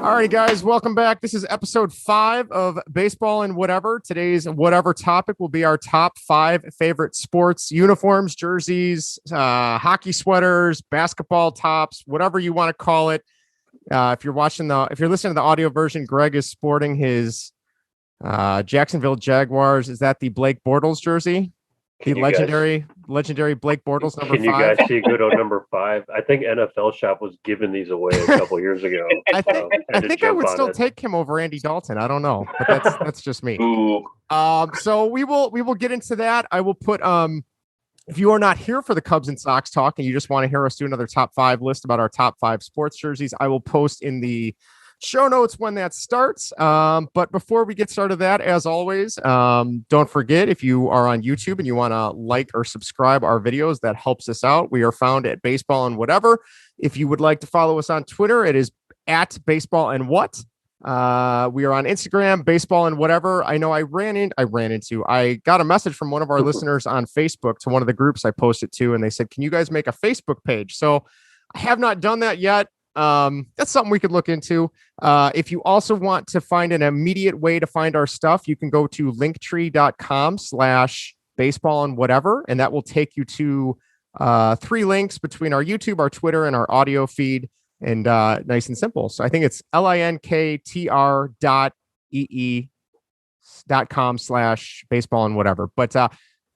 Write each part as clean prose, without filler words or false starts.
All right, guys, welcome back. This is episode 5 of Baseball and Whatever. Today's whatever topic will be our top 5 favorite sports uniforms, jerseys, hockey sweaters, basketball tops, whatever you want to call it. If you're listening to the audio version, Greg is sporting his Jacksonville Jaguars. Is that the Blake Bortles jersey? The legendary Blake Bortles number 5. Can you guys see good on number 5? I think NFL Shop was giving these away a couple years ago. I think I would still take him over Andy Dalton. I don't know, but that's just me. So we will get into that. I will put if you are not here for the Cubs and Sox talk and you just want to hear us do another top 5 list about our top 5 sports jerseys, I will post in the show notes when that starts. But before we get started that, as always, don't forget, if you are on YouTube and you want to like or subscribe our videos, that helps us out. We are found at Baseball and Whatever. If you would like to follow us on Twitter, it is at Baseball and What. We are on Instagram, Baseball and Whatever. I know I got a message from one of our listeners on Facebook to one of the groups I posted to, and they said, can you guys make a Facebook page? So I have not done that yet. That's something we could look into. If you also want to find an immediate way to find our stuff, you can go to linktree.com/baseball and whatever, and that will take you to 3 links between our YouTube, our Twitter, and our audio feed, and nice and simple. So I think it's linktr.com/baseball and whatever. But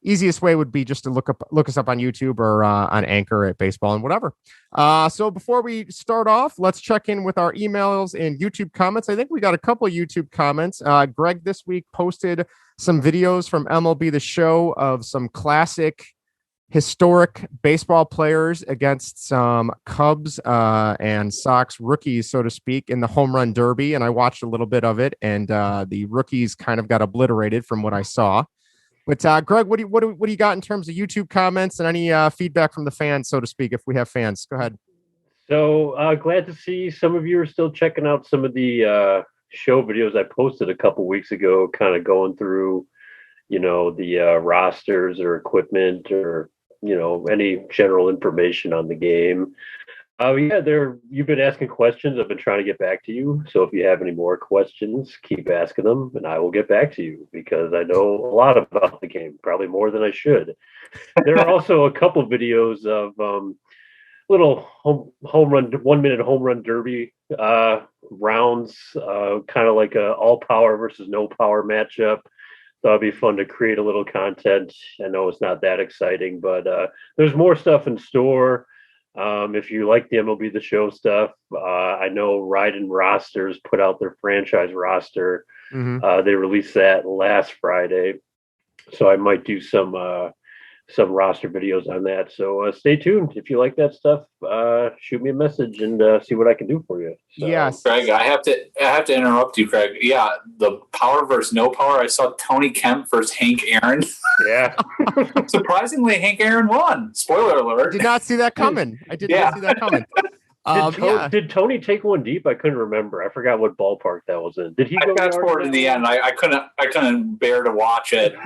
easiest way would be just to look us up on YouTube or on Anchor at Baseball and Whatever. So before we start off, let's check in with our emails and YouTube comments. I think we got a couple of YouTube comments. Greg this week posted some videos from MLB The Show of some classic historic baseball players against some Cubs and Sox rookies, so to speak, in the home run derby. And I watched a little bit of it, and the rookies kind of got obliterated from what I saw. But Greg, what do you got in terms of YouTube comments and any feedback from the fans, so to speak, if we have fans? Go ahead. So glad to see some of you are still checking out some of the show videos I posted a couple weeks ago, kind of going through, the rosters or equipment or, any general information on the game. You've been asking questions. I've been trying to get back to you. So if you have any more questions, keep asking them, and I will get back to you because I know a lot about the game, probably more than I should. There are also a couple videos of little home run, 1-minute home run derby rounds, kind of like a all power versus no power matchup. That'll be fun to create a little content. I know it's not that exciting, but there's more stuff in store. If you like the MLB The Show stuff, I know Ride and Rosters put out their franchise roster. Mm-hmm. They released that last Friday, so I might do some roster videos on that. So stay tuned. If you like that stuff, shoot me a message and see what I can do for you. So. Yes, Greg, I have to interrupt you, Craig. Yeah, the power versus no power. I saw Tony Kemp versus Hank Aaron. Yeah. Surprisingly, Hank Aaron won. Spoiler alert. I did not see that coming. Did Tony take one deep? I couldn't remember. I forgot what ballpark that was in. Did he go fast forward in the end? I couldn't bear to watch it.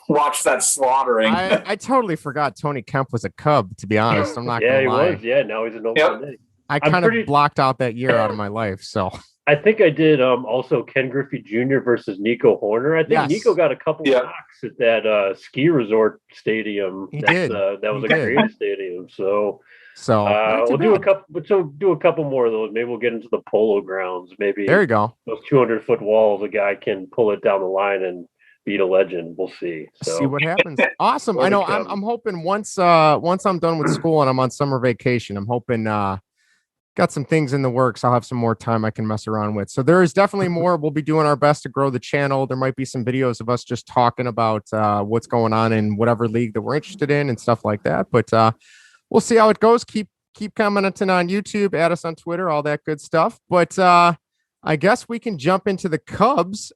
Watch that slaughtering. I totally forgot Tony Kemp was a Cub, to be honest. I'm not gonna lie. He was. Yeah, now he's an Oakland. I kind of blocked out that year out of my life. So I think I did also Ken Griffey Jr. versus Nico Horner. I think Nico got a couple of knocks at that ski resort stadium. That was a great stadium. So we'll do a couple more of those. Maybe we'll get into the Polo Grounds. Maybe there you go. Those 200-foot walls, a guy can pull it down the line and beat a legend. We'll see. See what happens. Awesome. I know. I'm hoping once I'm done with school and I'm on summer vacation, I'm hoping got some things in the works. I'll have some more time I can mess around with. So there is definitely more. We'll be doing our best to grow the channel. There might be some videos of us just talking about what's going on in whatever league that we're interested in and stuff like that. But we'll see how it goes. Keep commenting on YouTube, add us on Twitter, all that good stuff. But I guess we can jump into the Cubs.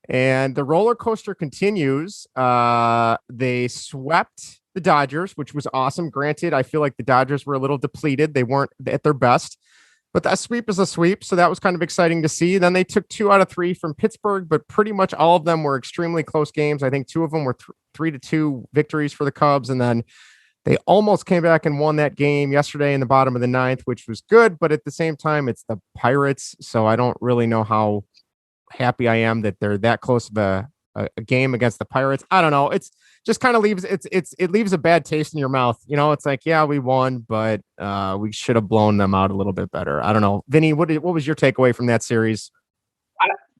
And the roller coaster continues. They swept the Dodgers, which was awesome. Granted, I feel like the Dodgers were a little depleted. They weren't at their best, but that sweep is a sweep. So that was kind of exciting to see. Then they took 2 out of 3 from Pittsburgh, but pretty much all of them were extremely close games. I think 2 of them were 3-2 victories for the Cubs. And then They almost came back and won that game yesterday in the bottom of the ninth, which was good. But at the same time, it's the Pirates. So I don't really know how happy I am that they're that close of a game against the Pirates. I don't know. It's just kind of leaves it leaves a bad taste in your mouth. It's like, yeah, we won, but we should have blown them out a little bit better. I don't know. Vinny, what was your takeaway from that series?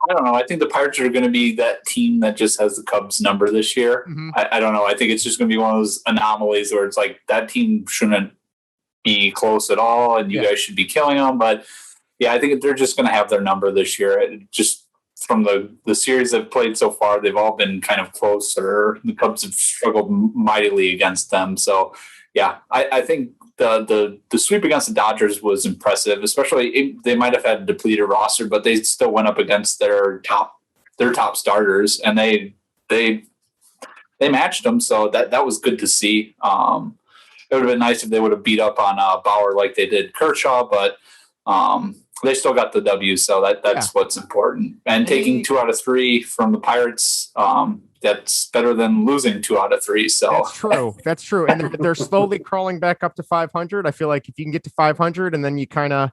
I don't know. I think the Pirates are going to be that team that just has the Cubs number this year. Mm-hmm. I don't know. I think it's just going to be one of those anomalies where it's like that team shouldn't be close at all, and you guys should be killing them. But yeah, I think they're just going to have their number this year. Just from the series they've played so far, they've all been kind of close, or the Cubs have struggled mightily against them. So yeah, I think the sweep against the Dodgers was impressive, especially they might have had a depleted roster, but they still went up against their top starters, and they matched them. So that was good to see. It would have been nice if they would have beat up on Bauer like they did Kershaw, but they still got the W. So that's what's important. And taking 2 out of 3 from the Pirates, that's better than losing 2 out of 3. So that's true. And they're slowly crawling back up to 500. I feel like if you can get to 500 and then you kind of,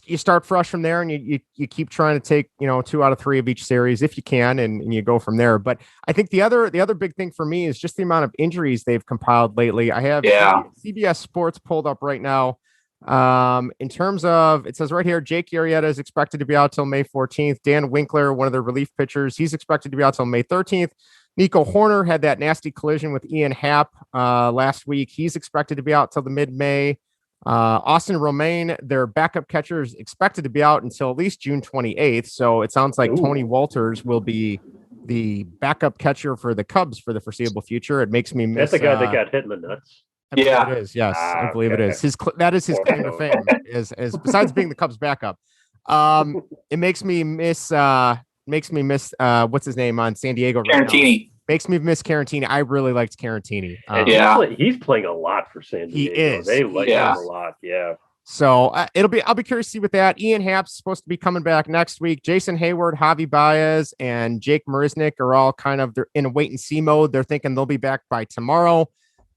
you start fresh from there, and you keep trying to take, 2 out of 3 of each series if you can, and you go from there. But I think the other big thing for me is just the amount of injuries they've compiled lately. I have CBS Sports pulled up right now. In terms of, it says right here, Jake Arrieta is expected to be out till May 14th. Dan Winkler, one of their relief pitchers, he's expected to be out till May 13th. Nico Horner had that nasty collision with Ian Happ last week. He's expected to be out till the mid-May. Austin Romaine, their backup catcher, is expected to be out until at least June 28th. So it sounds like Tony Walters will be the backup catcher for the Cubs for the foreseeable future. It makes me miss. That's the guy that got hit in the nuts. I believe it is. Yes, I believe it is. That is his claim to fame. Is besides being the Cubs backup. It makes me miss. What's his name on San Diego? Carantini. Makes me miss Carantini. I really liked Carantini. He's playing a lot for San Diego. He is. They like him a lot. Yeah. So I'll be curious to see with that. Ian Happ's supposed to be coming back next week. Jason Hayward, Javi Baez, and Jake Marisnick are all kind of in a wait and see mode. They're thinking they'll be back by tomorrow.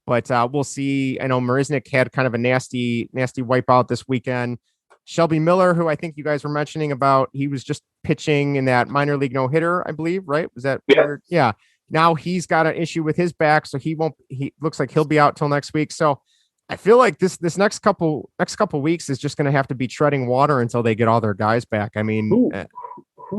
But we'll see. I know Marisnick had kind of a nasty wipeout this weekend. Shelby Miller, who I think you guys were mentioning about, he was just pitching in that minor league no-hitter, I believe, right? Was that? Yeah. Now he's got an issue with his back, so he looks like he'll be out till next week. So I feel like this next couple weeks is just going to have to be treading water until they get all their guys back. I mean,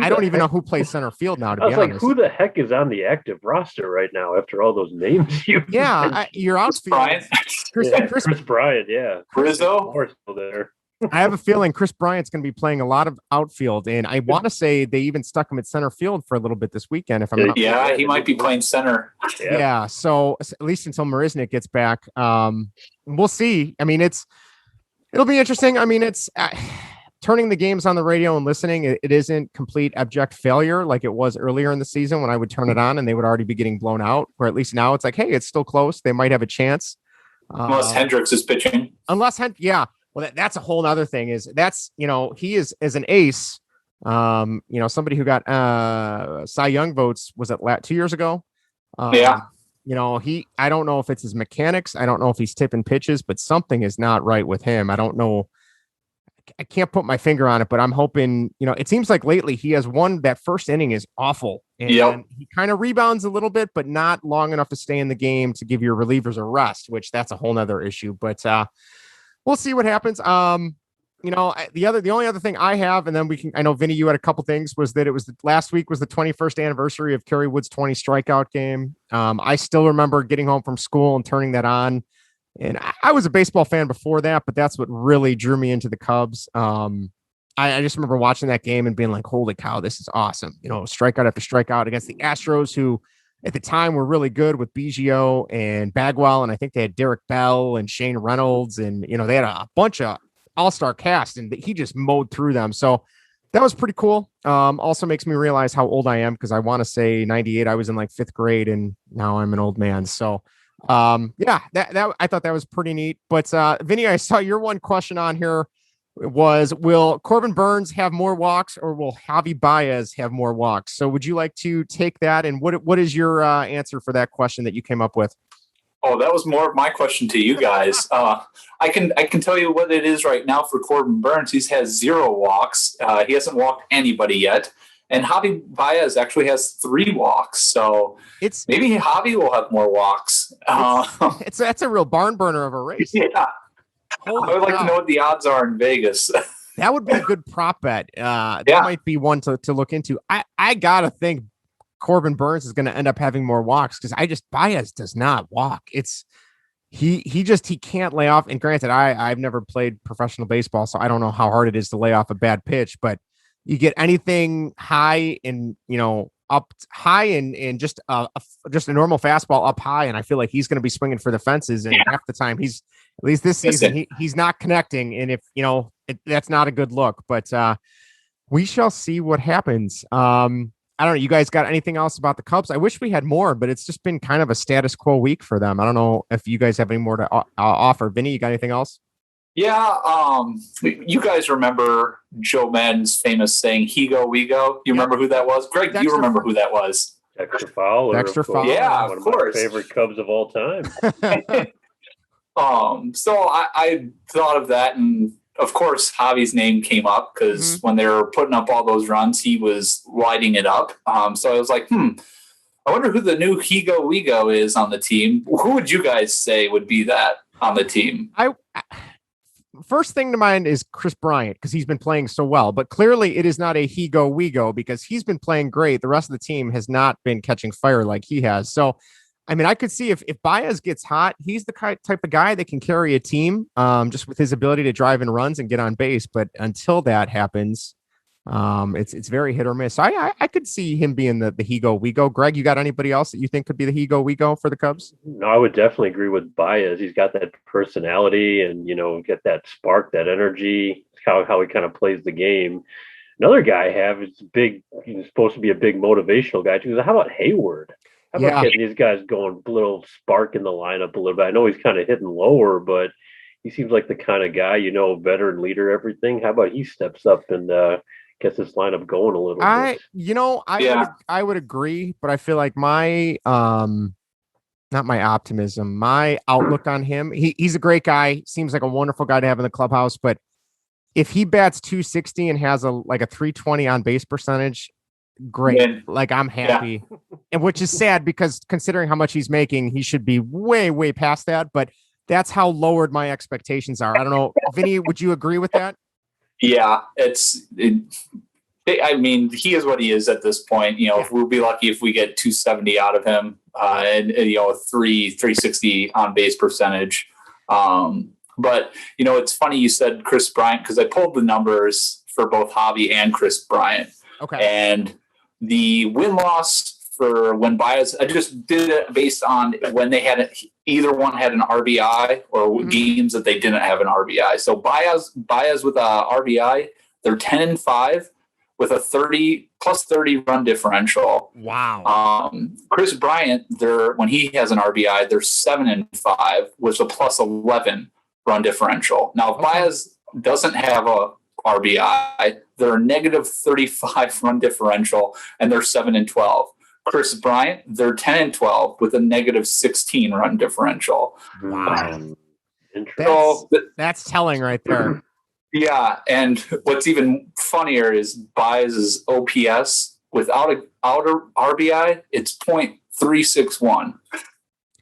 I don't even know who plays center field now, to be honest. Who the heck is on the active roster right now after all those names you mentioned? You're outfield. Chris Bryant, yeah. Rizzo? Still there. I have a feeling Chris Bryant's going to be playing a lot of outfield, and I want to say they even stuck him at center field for a little bit this weekend. If I'm not mistaken. He might be playing center. Yeah, so at least until Marisnick gets back, we'll see. I mean, it'll be interesting. I mean, it's turning the games on the radio and listening. It isn't complete abject failure like it was earlier in the season when I would turn it on and they would already be getting blown out. Where at least now it's like, hey, it's still close. They might have a chance. Unless Hendricks is pitching. Well, that's a whole other thing. He is as an ace. Somebody who got Cy Young votes, was it 2 years ago? I don't know if it's his mechanics. I don't know if he's tipping pitches, but something is not right with him. I don't know. I can't put my finger on it, but I'm hoping, it seems like lately he has one, that first inning is awful. And he kind of rebounds a little bit, but not long enough to stay in the game to give your relievers a rest, which that's a whole nother issue. But we'll see what happens. The only other thing I have, and then I know Vinny, you had a couple things, was that last week was the 21st anniversary of Kerry Wood's 20 strikeout game. I still remember getting home from school and turning that on. And I was a baseball fan before that, but that's what really drew me into the Cubs. I just remember watching that game and being like, holy cow, this is awesome. Strikeout after strikeout against the Astros, who at the time were really good with Biggio and Bagwell. And I think they had Derek Bell and Shane Reynolds. And, they had a bunch of all-star cast, and he just mowed through them. So that was pretty cool. Also makes me realize how old I am, because I want to say 98, I was in like 5th grade, and now I'm an old man. So that I thought that was pretty neat. But Vinny, I saw your one question on here was, will Corbin Burns have more walks, or will Javi Baez have more walks? So would you like to take that, and what is your answer for that question that you came up with? Oh, that was more of my question to you guys. I can tell you what it is right now for Corbin Burnes. He's has 0 walks. He hasn't walked anybody yet. And Javi Baez actually has 3 walks. So maybe Javi will have more walks. That's a real barn burner of a race. Yeah. I would like to know what the odds are in Vegas. That would be a good prop bet. That might be one to look into. I got to think Corbin Burnes is going to end up having more walks because Baez does not walk. He can't lay off. And granted, I've never played professional baseball, so I don't know how hard it is to lay off a bad pitch, but you get anything high and, up high and just a normal fastball up high. And I feel like he's going to be swinging for the fences. And half the time at least this season, he's not connecting. And if, that's not a good look, but we shall see what happens. I don't know. You guys got anything else about the Cubs? I wish we had more, but it's just been kind of a status quo week for them. I don't know if you guys have any more to offer. Vinny, you got anything else? Yeah, you guys remember Joe Madden's famous saying, "He go, we go." You remember who that was? Greg, you remember who that was? Dexter Fowler. Yeah, one of course. My favorite Cubs of all time. So I thought of that, and of course, Javi's name came up because when they were putting up all those runs, he was lighting it up. So I was like, I wonder who the new He Go, We Go is on the team. Who would you guys say would be that on the team? First thing to mind is Chris Bryant because he's been playing so well, but clearly it is not a he go, we go because he's been playing great. The rest of the team has not been catching fire like he has. So, I mean, I could see if Baez gets hot, he's the type of guy that can carry a team just with his ability to drive in runs and get on base. But until that happens, it's very hit or miss. So I could see him being the he go, we go. Greg, you got anybody else that you think could be the he go, we go for the Cubs? No, I would definitely agree with Baez. He's got that personality and, get that spark, that energy. It's how he kind of plays the game. Another guy I have is big. He's supposed to be a big motivational guy too. How about Hayward? How about getting these guys going, a little spark in the lineup a little bit? I know he's kind of hitting lower, but he seems like the kind of guy, veteran leader, everything. How about he steps up and gets this lineup going a little bit? I would agree, but I feel like my not my optimism, my outlook on him. He's a great guy. Seems like a wonderful guy to have in the clubhouse, but if he bats 260 and has a 320 on base percentage, great. Yeah. Like I'm happy. Yeah. And which is sad because considering how much he's making, he should be way, way past that. But that's how lowered my expectations are. I don't know. Vinny, would you agree with that? Yeah, I mean, he is what he is at this point. We'll be lucky if we get 270 out of him and 360 on base percentage. But, it's funny you said Chris Bryant because I pulled the numbers for both Javi and Chris Bryant. Okay. And the win-loss for when Baez, I just did it based on when they had either one had an RBI or games that they didn't have an RBI. So Baez with a RBI, they're 10-5 with a 30 run differential. Wow. Chris Bryant, when he has an RBI, they're 7-5 with a +11 run differential. Now, if Baez doesn't have a RBI, they're a -35 run differential, and they're 7-12. Chris Bryant, they're 10-12 with a -16 run differential. Wow. That's telling right there. Yeah, and what's even funnier is Baez's OPS without an RBI, it's .361.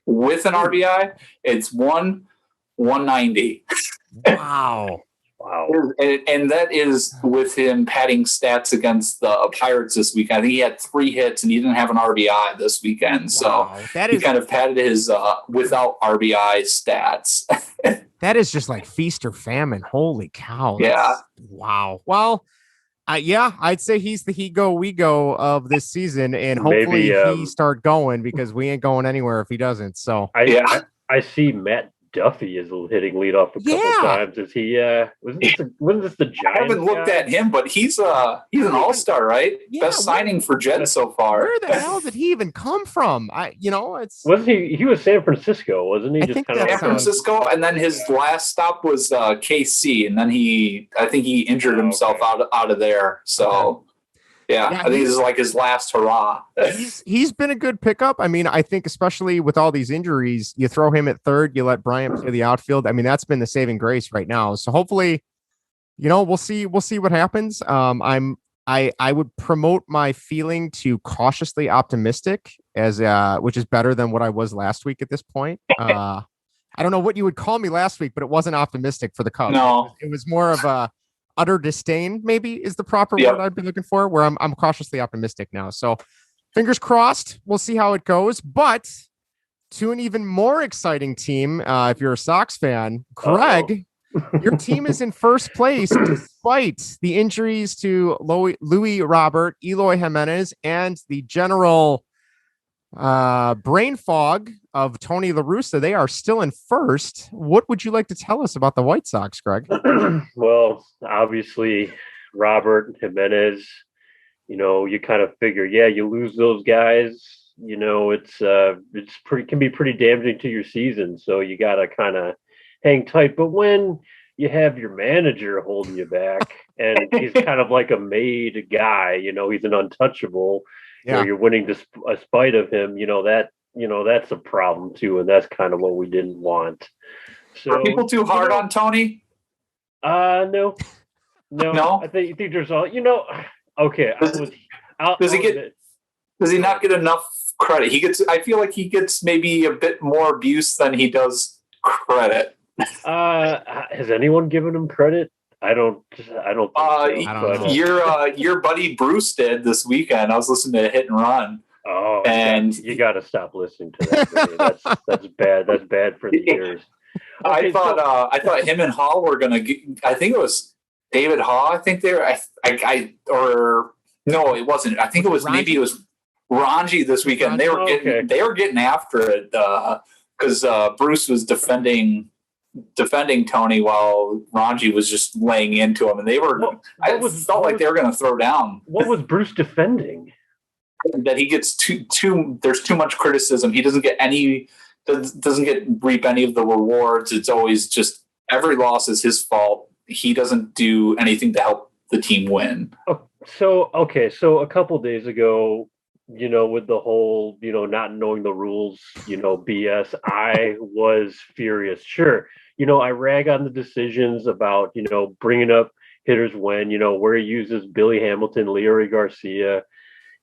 With an RBI, it's 190. Wow. Wow. And that is with him padding stats against the Pirates this week. I think he had 3 hits and he didn't have an RBI this weekend. So he kind of padded his without RBI stats. That is just like feast or famine. Holy cow. Yeah. Wow. Well, I'd say he's the he go, we go of this season. And hopefully he start going because we ain't going anywhere if he doesn't. So I see Matt Duffy is hitting leadoff a couple times. Is he? Wasn't this the Giants? I haven't looked at him, but he's an all-star, right? Yeah, best signing for Jed so far. Where the hell did he even come from? Wasn't he? He was San Francisco, wasn't he? San Francisco, and then his last stop was KC, and then I think he injured himself out of there. So. Yeah, I think this is like his last hurrah. He's been a good pickup. I mean, I think especially with all these injuries, you throw him at third, you let Bryant play the outfield. I mean, that's been the saving grace right now. So hopefully, we'll see what happens. I would promote my feeling to cautiously optimistic as which is better than what I was last week at this point. I don't know what you would call me last week, but it wasn't optimistic for the Cubs. No, it was more of a utter disdain, maybe is the proper word I'd be looking for, where I'm cautiously optimistic now. So fingers crossed, we'll see how it goes. But to an even more exciting team, if you're a Sox fan, Greg, your team is in first place despite the injuries to Louis Robert, Eloy Jimenez, and the general brain fog of Tony La Russa. They are still in first. What would you like to tell us about the White Sox, Greg? Well, obviously, Robert, Jimenez, you kind of figure, you lose those guys, can be pretty damaging to your season. So you got to kind of hang tight. But when you have your manager holding you back and he's kind of like a made guy, he's an untouchable, you're winning despite of him, that's a problem too. And that's kind of what we didn't want. So are people too hard on Tony? No. I think there's all, okay. Does he not get enough credit? I feel like he gets maybe a bit more abuse than he does credit. Has anyone given him credit? I don't think so. Your buddy Bruce did this weekend. I was listening to Hit and Run. Oh, and you got to stop listening to that. That's bad. That's bad for the ears. Okay, I thought him and Hall were gonna get. I think it was David Hall. I think they were. No, it wasn't. I think it was maybe it was Ranji this weekend. They were getting after it because Bruce was defending Tony while Ranji was just laying into him, and they were. I felt like they were going to throw down. What was Bruce defending? That he gets too. There's too much criticism. He doesn't get any. Doesn't reap any of the rewards. It's always just every loss is his fault. He doesn't do anything to help the team win. So a couple days ago, with the whole, not knowing the rules, BS, I was furious. Sure. I rag on the decisions about, bringing up hitters when, where he uses Billy Hamilton, Leary Garcia.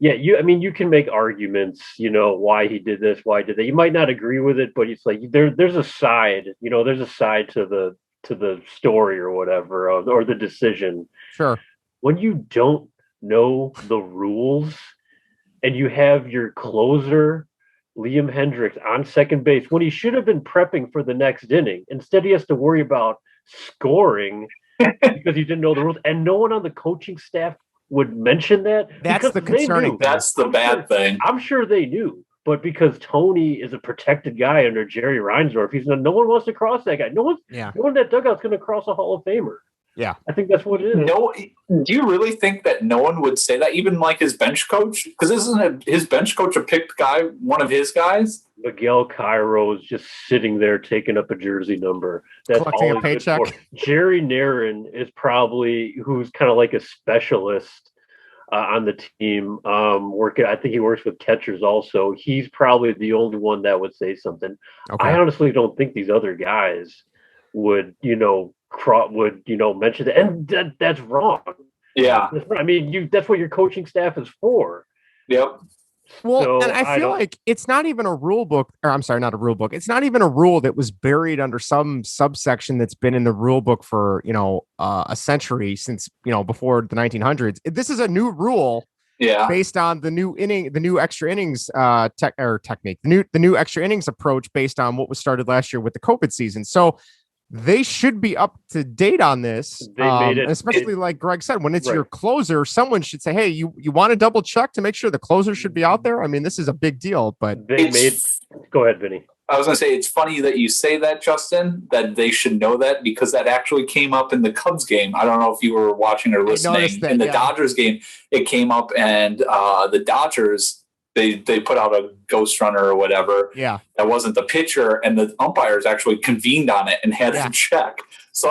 Yeah, you can make arguments, why he did this, why he did that. You might not agree with it, but it's like there's a side, there's a side to the story or whatever, or the decision. Sure. When you don't know the rules and you have your closer, Liam Hendricks, on second base when he should have been prepping for the next inning, instead he has to worry about scoring because he didn't know the rules, and no one on the coaching staff would mention that. That's the concerning thing. That's the bad thing. I'm sure they knew, but because Tony is a protected guy under Jerry Reinsdorf, no one wants to cross that guy. No one in that dugout's going to cross a Hall of Famer. Yeah, I think that's what it is. No, do you really think that no one would say that, even like his bench coach? Because isn't his bench coach a picked guy, one of his guys? Miguel Cairo is just sitting there taking up a jersey number. That's collecting a paycheck. Jerry Narin is probably who's kind of like a specialist on the team. I think he works with catchers also. He's probably the only one that would say something. Okay. I honestly don't think these other guys would, mention that, and that's wrong. Yeah, I mean, that's what your coaching staff is for. Yep. Well, so and I feel like it's not even a rule book, or I'm sorry, not a rule book. It's not even a rule that was buried under some subsection that's been in the rule book for a century, since before the 1900s. This is a new rule. Yeah. Based on the new extra innings technique, the new extra innings approach based on what was started last year with the COVID season. So they should be up to date on this. They made it, especially like Greg said, when it's your closer, someone should say, hey, you want to double check to make sure the closer should be out there. I mean, this is a big deal, but go ahead, Vinny. I was going to say, it's funny that you say that, Justin, that they should know that, because that actually came up in the Cubs game. I don't know if you were watching or listening. In the Dodgers game, it came up, and the Dodgers, they put out a ghost runner or whatever. Yeah. That wasn't the pitcher, and the umpires actually convened on it and had to check. So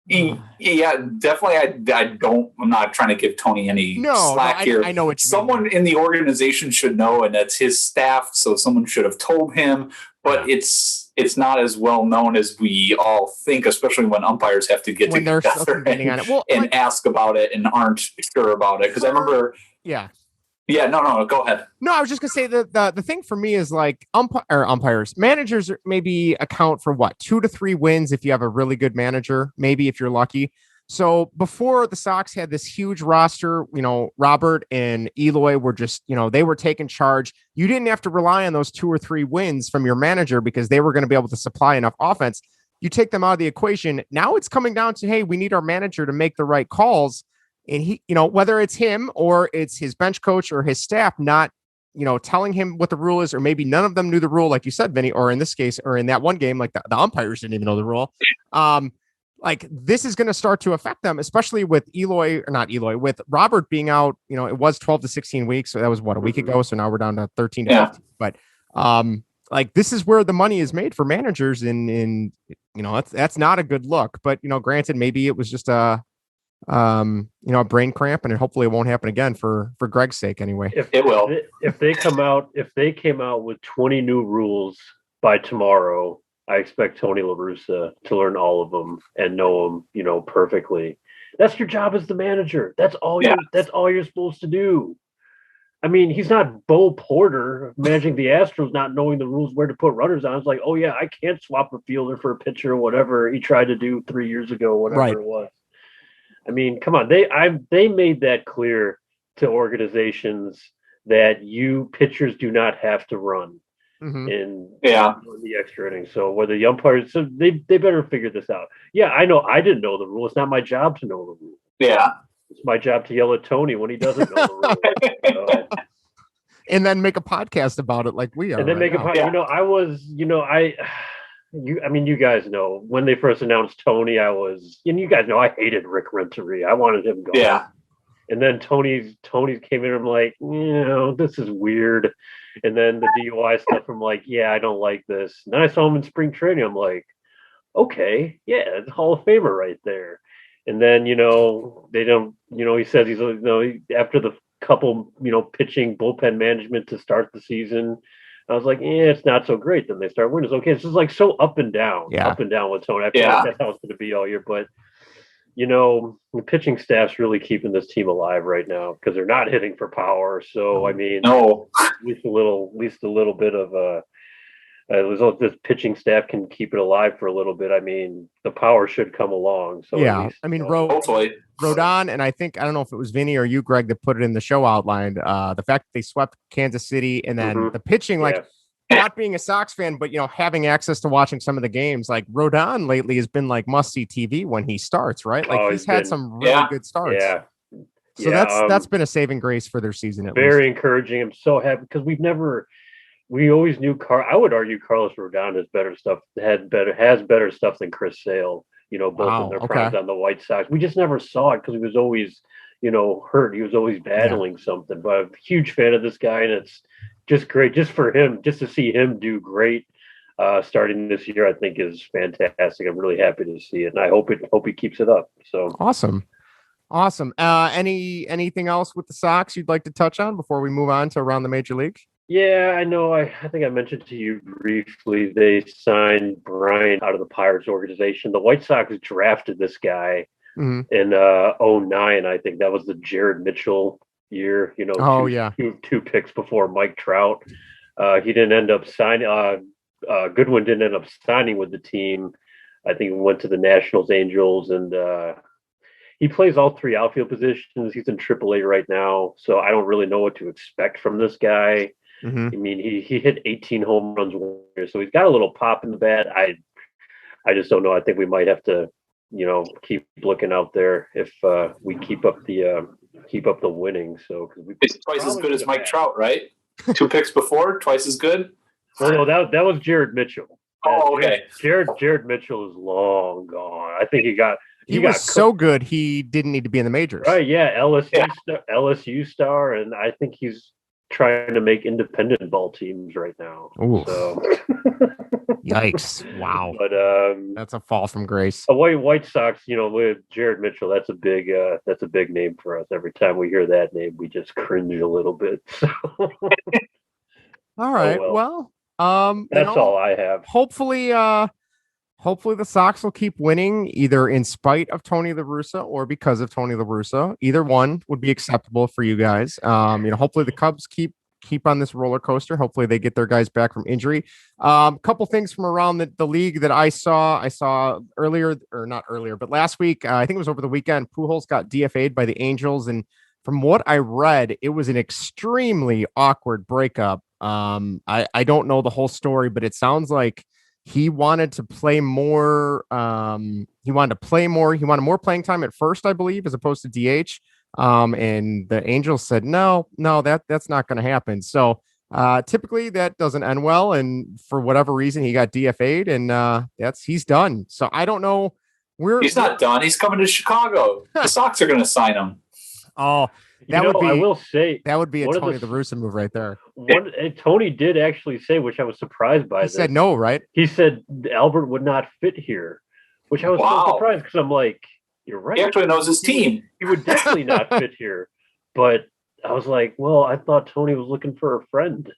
Yeah, definitely. I'm not trying to give Tony any slack here. I know what someone in the organization should know, and that's his staff. So someone should have told him. But it's not as well known as we all think, especially when umpires have to get together and ask about it and aren't sure about it. Because I remember, Yeah, no, go ahead. No, I was just gonna say that the thing for me is like umpires, managers maybe account for 2 to 3 wins if you have a really good manager, maybe if you're lucky. So before the Sox had this huge roster, Robert and Eloy were just, they were taking charge. You didn't have to rely on those 2 or 3 wins from your manager because they were going to be able to supply enough offense. You take them out of the equation. Now it's coming down to, hey, we need our manager to make the right calls. And he, whether it's him or it's his bench coach or his staff, not, telling him what the rule is, or maybe none of them knew the rule, like you said, Vinny, or in this case, or in that one game, like the umpires didn't even know the rule. Like this is going to start to affect them, especially with with Robert being out, it was 12 to 16 weeks. So that was a week ago. So now we're down to 13 to 15. But like this is where the money is made for managers in that's not a good look. But, granted, maybe it was just a brain cramp, and hopefully it won't happen again for Greg's sake anyway. If they came out with 20 new rules by tomorrow, I expect Tony La Russa to learn all of them and know them, perfectly. That's your job as the manager. That's all you're supposed to do. I mean, he's not Bo Porter managing the Astros, not knowing the rules where to put runners on. It's like, oh yeah, I can't swap a fielder for a pitcher or whatever he tried to do 3 years ago, whatever it was. I mean, come on. They made that clear to organizations that you pitchers do not have to run in the extra innings. So whether the umpires, so they better figure this out. Yeah, I know. I didn't know the rule. It's not my job to know the rule. Yeah, it's my job to yell at Tony when he doesn't know the rule. And then make a podcast about it, like we are. And then make a podcast. You guys know when they first announced Tony, you guys know I hated Rick Renteria. I wanted him gone. Yeah. And then Tony came in and I'm like, this is weird. And then the DUI stuff, I'm like, yeah, I don't like this. And then I saw him in spring training. I'm like, okay, yeah, it's Hall of Famer right there. And then, they don't, he says he's, after the couple, pitching bullpen management to start the season, I was like, it's not so great. Then they start winning. Okay, it's just like so up and down with Tony. I feel like that's how it's going to be all year. But, the pitching staff's really keeping this team alive right now because they're not hitting for power. So, I mean, at least a little bit of this pitching staff can keep it alive for a little bit. I mean, the power should come along. So I mean, Rodon, and I don't know if it was Vinny or you, Greg, that put it in the show outlined. The fact that they swept Kansas City and then the pitching, not being a Sox fan, but having access to watching some of the games, like Rodon lately has been like must-see TV when he starts, right? Like he's had some really good starts. Yeah. So that's been a saving grace for their season. Very encouraging. I'm so happy because we always knew I would argue Carlos Rodon has better stuff than Chris Sale, both in their primes on the White Sox. We just never saw it because he was always, hurt. He was always battling something, but I'm a huge fan of this guy, and it's just great just for him, just to see him do great starting this year, I think is fantastic. I'm really happy to see it, and I hope he keeps it up. So awesome. Anything else with the Sox you'd like to touch on before we move on to around the major league? Yeah, I know. I think I mentioned to you briefly, they signed Bryant out of the Pirates organization. The White Sox drafted this guy in 2009. I think that was the Jared Mitchell year, two picks before Mike Trout. He didn't end up signing. Goodwin didn't end up signing with the team. I think he went to the Nationals, Angels, and he plays all 3 outfield positions. He's in AAA right now, so I don't really know what to expect from this guy. I mean, he hit 18 home runs one year, so he's got a little pop in the bat. I just don't know. I think we might have to, keep looking out there if we keep up the winning. So it's twice as good as Mike Trout, right? 2 picks before, twice as good. No, that was Jared Mitchell. Oh, okay. Jared Mitchell is long gone. I think he was so good he didn't need to be in the majors. Right? Yeah, LSU star, and I think he's trying to make independent ball teams right now. Ooh. So Yikes! Wow, but that's a fall from grace. A White Sox, with Jared Mitchell, that's a big name for us. Every time we hear that name, we just cringe a little bit. So. All right, well, that's all I have. Hopefully the Sox will keep winning, either in spite of Tony La Russa or because of Tony La Russa. Either one would be acceptable for you guys. Hopefully the Cubs keep on this roller coaster. Hopefully they get their guys back from injury. Couple things from around the league that I saw earlier, or not earlier, but last week, I think it was over the weekend, Pujols got DFA'd by the Angels. And from what I read, it was an extremely awkward breakup. I don't know the whole story, but it sounds like he wanted to play more. He wanted more playing time at first, I believe, as opposed to DH. And the Angels said, no, that's not going to happen. So typically that doesn't end well. And for whatever reason, he got DFA'd, and he's done. So I don't know. He's not done. He's coming to Chicago. The Sox are going to sign him. Oh, I will say that would be a Tony La Russa move right there. Tony did actually say, which I was surprised by. He said no, right? He said Albert would not fit here, which I was so surprised because I'm like, you're right. He actually knows his team. He would definitely not fit here. But I was like, well, I thought Tony was looking for a friend.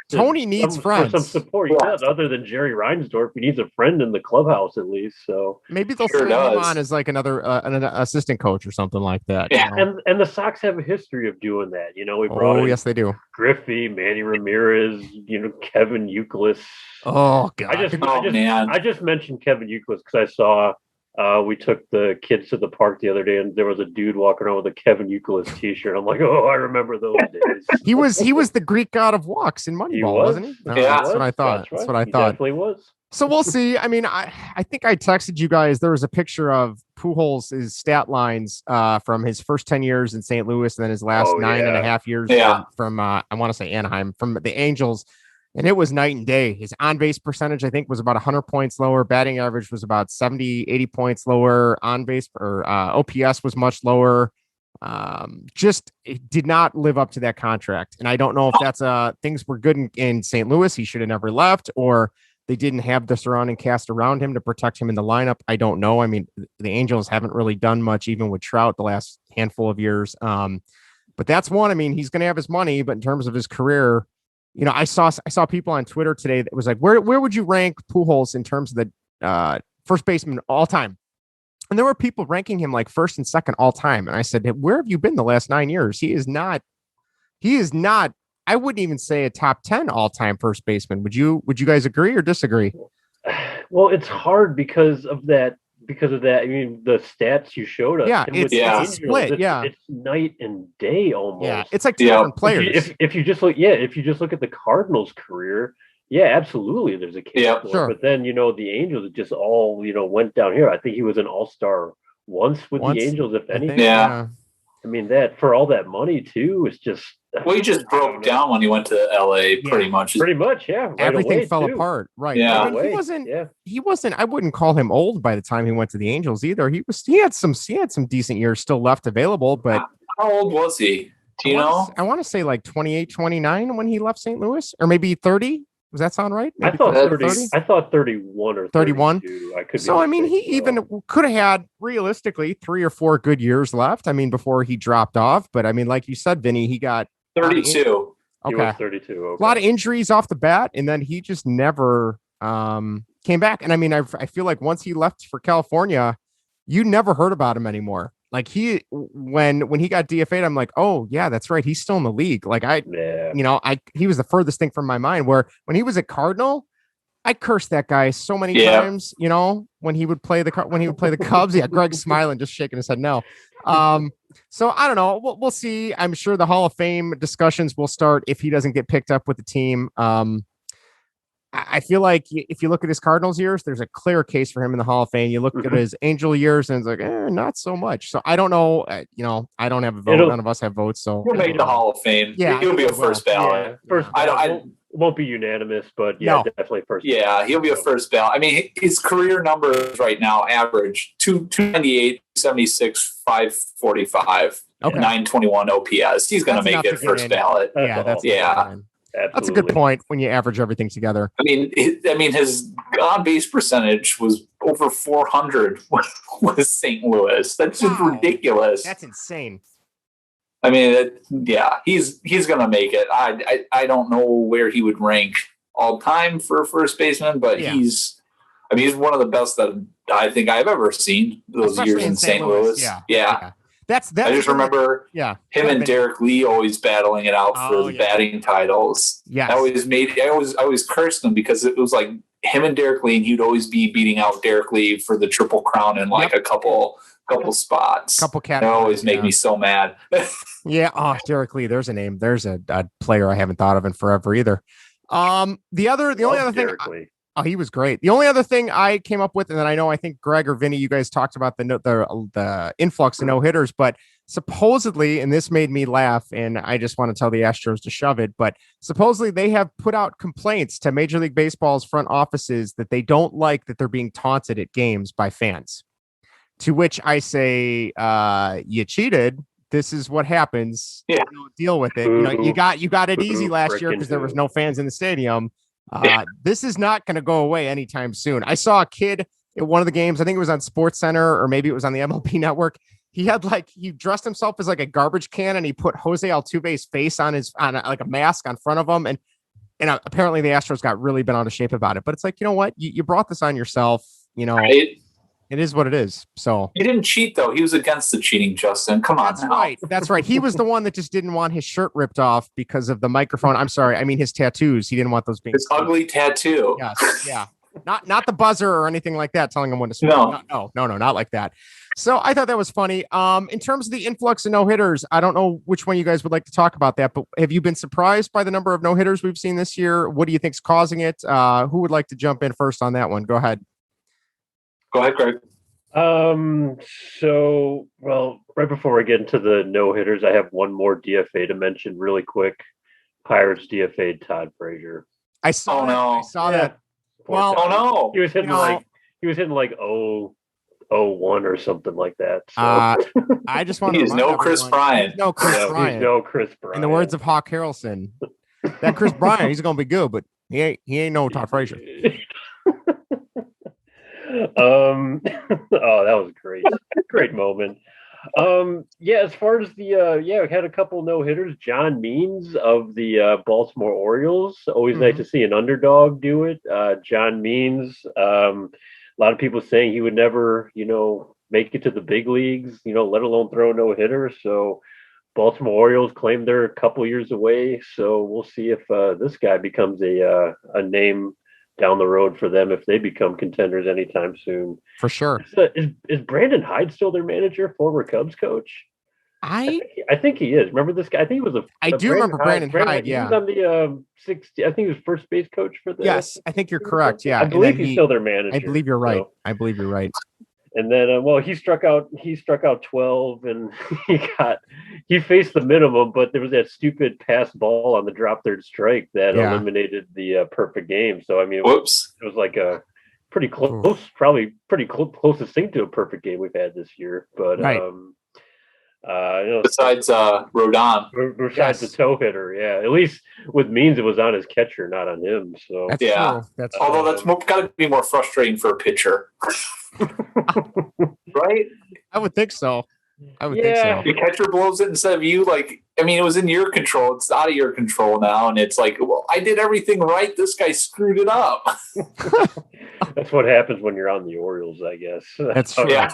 Tony needs friends. For some support. He does, other than Jerry Reinsdorf. He needs a friend in the clubhouse at least. So maybe they'll sign him on as like another an assistant coach or something like that. Yeah, and the Sox have a history of doing that. We brought in yes, they do. Griffey, Manny Ramirez, Kevin Youkilis. Oh God! I just mentioned Kevin Youkilis because I saw. We took the kids to the park the other day, and there was a dude walking around with a Kevin Youkilis T-shirt. I'm like, oh, I remember those days. he was the Greek god of walks in Moneyball, wasn't he? No, yeah, that's what I thought. That's what I thought. Definitely was. So we'll see. I mean, I think I texted you guys. There was a picture of Pujols' stat lines from his first 10 years in St. Louis, and then his last 9.5 years from I want to say Anaheim, from the Angels. And it was night and day. His on-base percentage, I think, was about 100 points lower. Batting average was about 70, 80 points lower. On-base or OPS was much lower. Just it did not live up to that contract. And I don't know if that's things were good in St. Louis. He should have never left, or they didn't have the surrounding cast around him to protect him in the lineup. I don't know. I mean, the Angels haven't really done much, even with Trout, the last handful of years. But that's one. I mean, he's going to have his money, but in terms of his career, I saw people on Twitter today that was like, where would you rank Pujols in terms of the first baseman all time? And there were people ranking him like first and second all time. And I said, where have you been the last 9 years? He is not, I wouldn't even say a top 10 all time first baseman. Would you guys agree or disagree? Well, it's hard because of that. I mean, the stats you showed us. Yeah, it's split. It's night and day almost. Yeah, it's like two different players. If you just look at the Cardinals' career, absolutely, there's a case for it. Sure. But then the Angels just all went down here. I think he was an all-star once with the Angels, if anything. Yeah. I mean, that for all that money too is just. Well, he just broke down when he went to LA. Pretty much, yeah. Right Everything away, fell too. apart. Right. Yeah. I mean, he wasn't. I wouldn't call him old by the time he went to the Angels either. He had some decent years still left available. But how old was he? Do you know? I want to say like 28, 29 when he left St. Louis, or maybe 30. Does that sound right? Maybe I thought 31 or 31. I could. So I mean, he even could have had realistically 3 or 4 good years left. I mean, before he dropped off. But I mean, like you said, Vinny, he got 32. Okay. 32. Okay. A lot of injuries off the bat, and then he just never came back. And I mean, I feel like once he left for California, you never heard about him anymore. Like when he got DFA'd, I'm like, oh yeah, that's right. He's still in the league. Like he was the furthest thing from my mind. Where when he was a Cardinal, I cursed that guy so many times. When he would play the Cubs. Yeah, Greg's smiling, just shaking his head no. So I don't know. We'll see. I'm sure the Hall of Fame discussions will start if he doesn't get picked up with the team. I feel like if you look at his Cardinals years, there's a clear case for him in the Hall of Fame. You look at his Angel years, and it's like, not so much. So I don't know. I don't have a vote. None of us have votes. So he'll make the Hall of Fame. Yeah, he'll be a first ballot. Yeah. First, I won't be unanimous, but definitely first. Yeah, he'll be a first ballot. I mean, his career numbers right now average 298, 76, 545, 921 OPS. He's going to make it first ballot. Yeah, that's That's a good point when you average everything together. I mean, his on base percentage was over 400 with St. Louis. That's just ridiculous. That's insane. I mean, he's going to make it. I don't know where he would rank all time for first baseman, but he's one of the best that I think I've ever seen those Especially years in St. Louis. Yeah. That's I just remember him and Derek Lee always battling it out for the batting titles. Yeah. I always cursed him because it was like him and Derek Lee, and he'd always be beating out Derek Lee for the Triple Crown in like a couple spots. Couple categories. That always make me so mad. Yeah. Oh, Derek Lee. There's a name. There's a player I haven't thought of in forever either. The only other thing. Oh, he was great. The only other thing I came up with, and then I think Greg or Vinny, you guys talked about the influx of no hitters, but supposedly, and this made me laugh, and I just want to tell the Astros to shove it, but supposedly they have put out complaints to Major League Baseball's front offices that they don't like that they're being taunted at games by fans. To which I say, you cheated. This is what happens. Yeah. Deal with it. You got it easy last year because there was no fans in the stadium. This is not going to go away anytime soon. I saw a kid at one of the games. I think it was on Sports Center or maybe it was on the MLB Network. He dressed himself as like a garbage can and he put Jose Altuve's face on like a mask on front of him. And apparently the Astros got really bent out of shape about it, but it's like, you know what? You brought this on yourself, Right? It is what it is. So he didn't cheat though. He was against the cheating, Justin. Come on. That's right. He was the one that just didn't want his shirt ripped off because of the microphone. I'm sorry. I mean his tattoos. He didn't want those being his ugly tattoo. Yes. Yeah. Not the buzzer or anything like that. Telling him when to swing. No, not like that. So I thought that was funny. In terms of the influx of no hitters, I don't know which one you guys would like to talk about that, but have you been surprised by the number of no hitters we've seen this year? What do you think's causing it? Who would like to jump in first on that one? Go ahead. Go ahead, Greg. Right before I get into the no hitters, I have one more DFA to mention really quick. Pirates DFA'd Todd Frazier. I saw that. Well, no. He was hitting like 0-1 or something like that. So. I just want to He's no Chris Bryant. He's no Chris Bryant. In the words of Hawk Harrelson, that Chris Bryant, he's gonna be good, but he ain't no Todd Frazier. Oh, that was great. Great moment. As far as we had a couple no hitters. John Means of the Baltimore Orioles. Always nice to see an underdog do it. John Means, a lot of people saying he would never, make it to the big leagues, let alone throw a no hitter. So Baltimore Orioles claim they're a couple years away. So we'll see if this guy becomes a name down the road for them if they become contenders anytime soon. For sure. Is Brandon Hyde still their manager, former Cubs coach? I think he is. Remember this guy? I think it was I do remember Brandon Hyde. Yeah, he was on the 60. I think he was first base coach for the. Yes, I think you're correct. Yeah, I believe he's still their manager. I believe you're right. And then, he struck out 12, and he faced the minimum, but there was that stupid pass ball on the drop third strike that eliminated the perfect game. So, I mean, it was like a pretty close, probably pretty closest thing to a perfect game we've had this year. But, besides Rodon, besides the toe hitter, at least with Means, it was on his catcher, not on him. So, that's true. Although that's got to be more frustrating for a pitcher. Right? I would think so. The catcher blows it instead of you. It was in your control. It's out of your control now. And it's like, well, I did everything right. This guy screwed it up. That's what happens when you're on the Orioles, I guess. That's true. Yeah.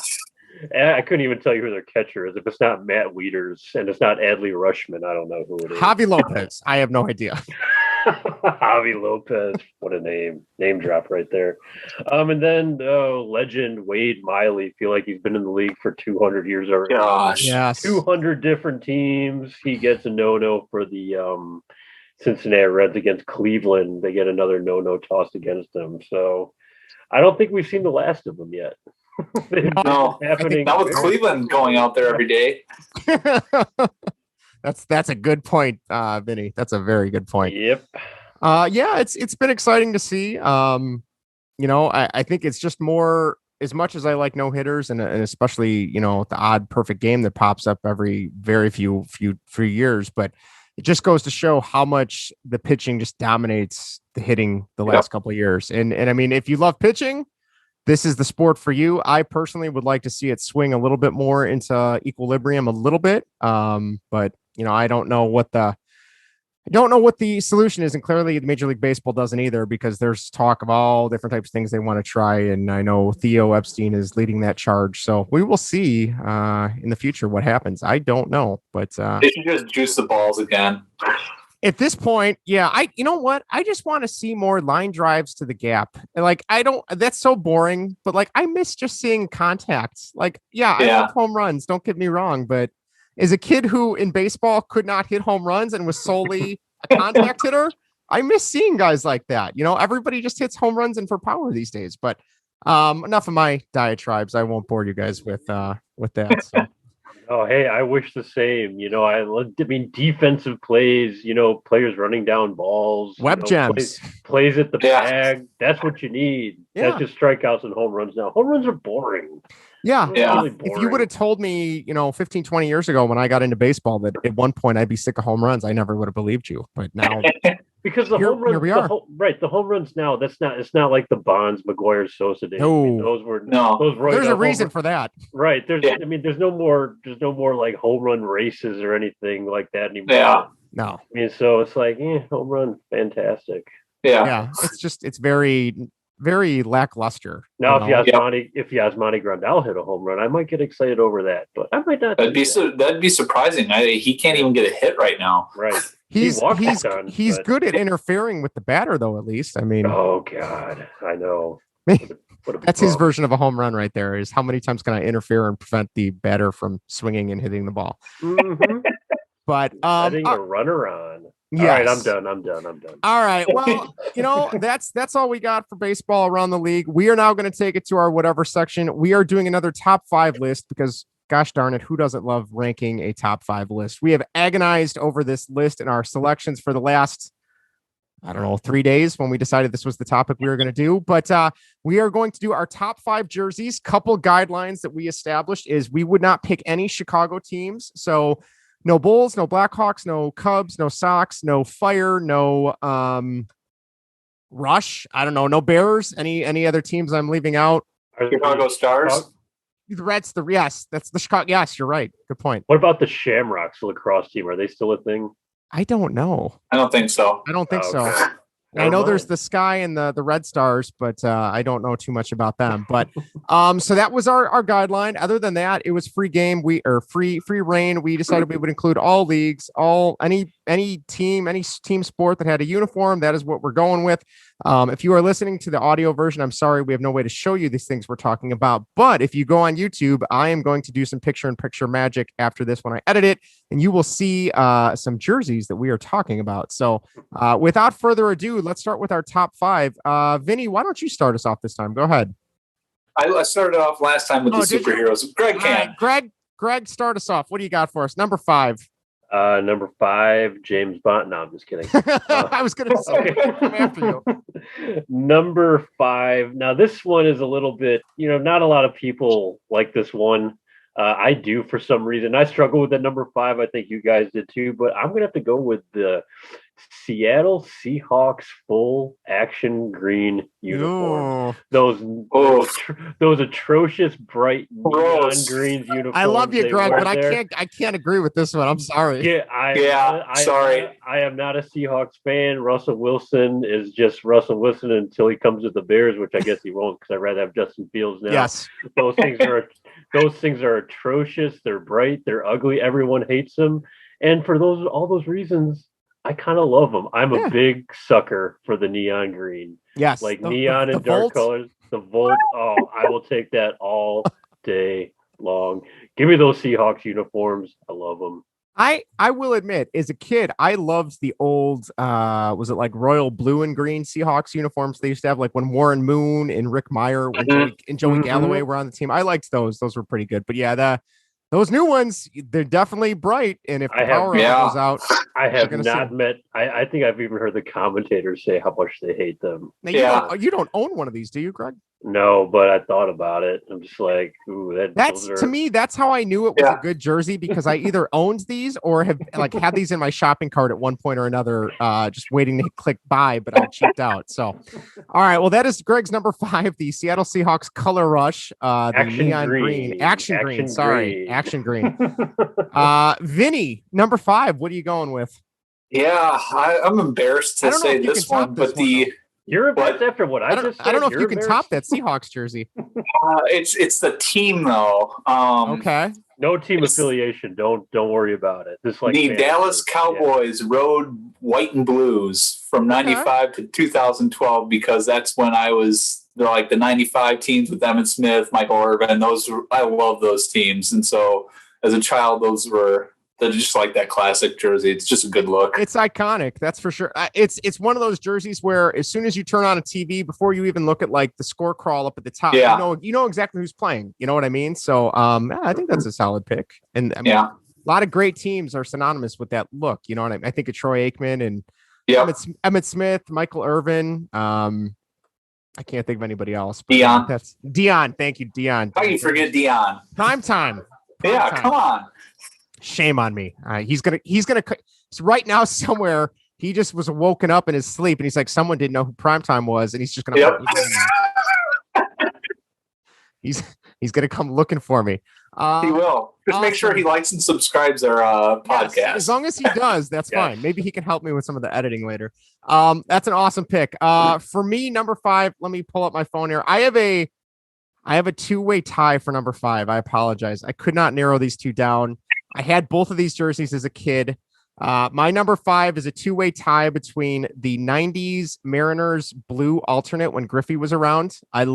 I couldn't even tell you who their catcher is. If it's not Matt Wieters and it's not Adley Rushman, I don't know who it is. Javi Lopez. I have no idea. Javi Lopez. What a name drop right there. And then legend Wade Miley. Feel like he's been in the league for 200 years already. Gosh. Yes. 200 different teams. He gets a no for the Cincinnati Reds against Cleveland. They get another no tossed against them. So I don't think we've seen the last of them yet. No, not with Cleveland going out there every day. That's a good point, Vinny. That's a very good point. Yep. It's been exciting to see. I think it's just more, as much as I like no hitters and especially the odd perfect game that pops up every very few years, but it just goes to show how much the pitching just dominates the hitting the last couple of years. And I mean, if you love pitching, this is the sport for you. I personally would like to see it swing a little bit more into equilibrium a little bit. But I don't know what the solution is. And clearly Major League Baseball doesn't either, because there's talk of all different types of things they want to try. And I know Theo Epstein is leading that charge. So we will see in the future what happens. I don't know, but they should just juice the balls again. At this point, yeah, you know what? I just want to see more line drives to the gap. Like, that's so boring, but like, I miss just seeing contacts. Like, I love home runs. Don't get me wrong. But as a kid who in baseball could not hit home runs and was solely a contact hitter, I miss seeing guys like that. Everybody just hits home runs and for power these days. But enough of my diatribes. I won't bore you guys with that. So. Oh, hey, I wish the same. I mean, defensive plays, players running down balls. Web gems. Plays at the bag. That's what you need. Yeah. That's just strikeouts and home runs now. Home runs are boring. Yeah. Really boring. If you would have told me, 15, 20 years ago when I got into baseball that at one point I'd be sick of home runs, I never would have believed you. But now... Because the home runs, the home runs now, it's not like the Bonds, McGuire, Sosa days. No. I mean, those were there's a reason for that. Right. There's no more like home run races or anything like that anymore. Yeah. No. I mean, so it's like, home run, fantastic. Yeah. Yeah. It's very, very lackluster. Now, if Yasmani Grandal hit a home run, I might get excited over that, but I might not. That'd be surprising. He can't even get a hit right now. Right. He's good at interfering with the batter, though. At least, I mean. Oh God, I know. That's his version of a home run, right there. Is how many times can I interfere and prevent the batter from swinging and hitting the ball? Mm-hmm. But setting a runner on. Yes. All right, I'm done. All right. Well, that's all we got for baseball around the league. We are now going to take it to our whatever section. We are doing another top 5 list because, gosh darn it, who doesn't love ranking a top 5 list? We have agonized over this list and our selections for the last, 3 days when we decided this was the topic we were going to do. But we are going to do our top 5 jerseys. Couple guidelines that we established is we would not pick any Chicago teams. So no Bulls, no Blackhawks, no Cubs, no Sox, no Fire, no Rush. I don't know, no Bears. Any other teams I'm leaving out? Chicago Stars. The Reds. That's the Chicago. Yes, you're right. Good point. What about the Shamrocks lacrosse team? Are they still a thing? I don't know. I don't think so. So. I know there's the Sky and the Red Stars, but I don't know too much about them. But so that was our guideline. Other than that, it was free game. Free reign. We decided we would include all leagues, any team sport that had a uniform. That is what we're going with. If you are listening to the audio version, I'm sorry, we have no way to show you these things we're talking about. But if you go on YouTube, I am going to do some picture-in-picture magic after this when I edit it, and you will see some jerseys that we are talking about. So without further ado, let's start with our top 5. Vinny, why don't you start us off this time? Go ahead. I started off last time with the superheroes. Greg can. Right, Greg, start us off. What do you got for us? Number 5. Number 5, James Bond. No, I'm just kidding. I was going to say, I'm after you. Number 5. Now, this one is a little bit, not a lot of people like this one. I do for some reason. I struggle with the number 5. I think you guys did too, but I'm going to have to go with the Seattle Seahawks full action green uniforms. Those atrocious bright neon greens uniforms. I love you, Greg, but I can't agree with this one. I'm sorry. Sorry. I am not a Seahawks fan. Russell Wilson is just Russell Wilson until he comes to the Bears, which I guess he won't because I'd rather have Justin Fields now. Yes. Those things are atrocious. They're bright. They're ugly. Everyone hates them. And for all those reasons, I kind of love them. I'm a big sucker for the neon green. Yes. Like neon and dark colors. The Volt. Oh, I will take that all day long. Give me those Seahawks uniforms. I love them. I will admit, as a kid, I loved the old, was it like royal blue and green Seahawks uniforms they used to have, like when Warren Moon and Rick Meyer and Joey Galloway were on the team. I liked those. Those were pretty good. But yeah, those new ones, they're definitely bright. And if the power goes out, I have not met. I think I've even heard the commentators say how much they hate them. Now, you don't own one of these, do you, Greg? No, but I thought about it. I'm just like, ooh, to me, that's how I knew it was a good jersey, because I either owned these or have like had these in my shopping cart at one point or another, just waiting to click buy, but I cheaped out. So, all right. Well, that is Greg's number 5, the Seattle Seahawks Color Rush, the neon green, action green. Vinny, number 5. What are you going with? Yeah, I'm embarrassed to say this one, but you're embarrassed after what I just said. I don't know if you can top that Seahawks jersey. It's the team though. Okay. No team affiliation. Don't worry about it. This like the Dallas Cowboys rode white and blues from 95 to 2012, because that's when they're like the 95 teams with Emmitt Smith, Michael Irvin. I love those teams. And so as a child, they're just like that classic jersey. It's just a good look. It's iconic. That's for sure. It's one of those jerseys where as soon as you turn on a TV, before you even look at like the score crawl up at the top, you know exactly who's playing. You know what I mean? So I think that's a solid pick. And I mean, a lot of great teams are synonymous with that look. You know what I mean? I think of Troy Aikman and Emmitt Smith, Michael Irvin. I can't think of anybody else. Dion. That's Dion. Thank you, Dion. How can you forget Dion? Prime time. Come on. Shame on me. He's gonna. So right now, somewhere he just was woken up in his sleep, and he's like, someone didn't know who primetime was, and he's just gonna. He's gonna come looking for me. He will. Just make sure he likes and subscribes our podcast. Yes, as long as he does, that's fine. Maybe he can help me with some of the editing later. That's an awesome pick. For me, number 5. Let me pull up my phone here. I have a two-way tie for number 5. I apologize. I could not narrow these two down. I had both of these jerseys as a kid. My number 5 is a two-way tie between the 90s Mariners blue alternate when Griffey was around. I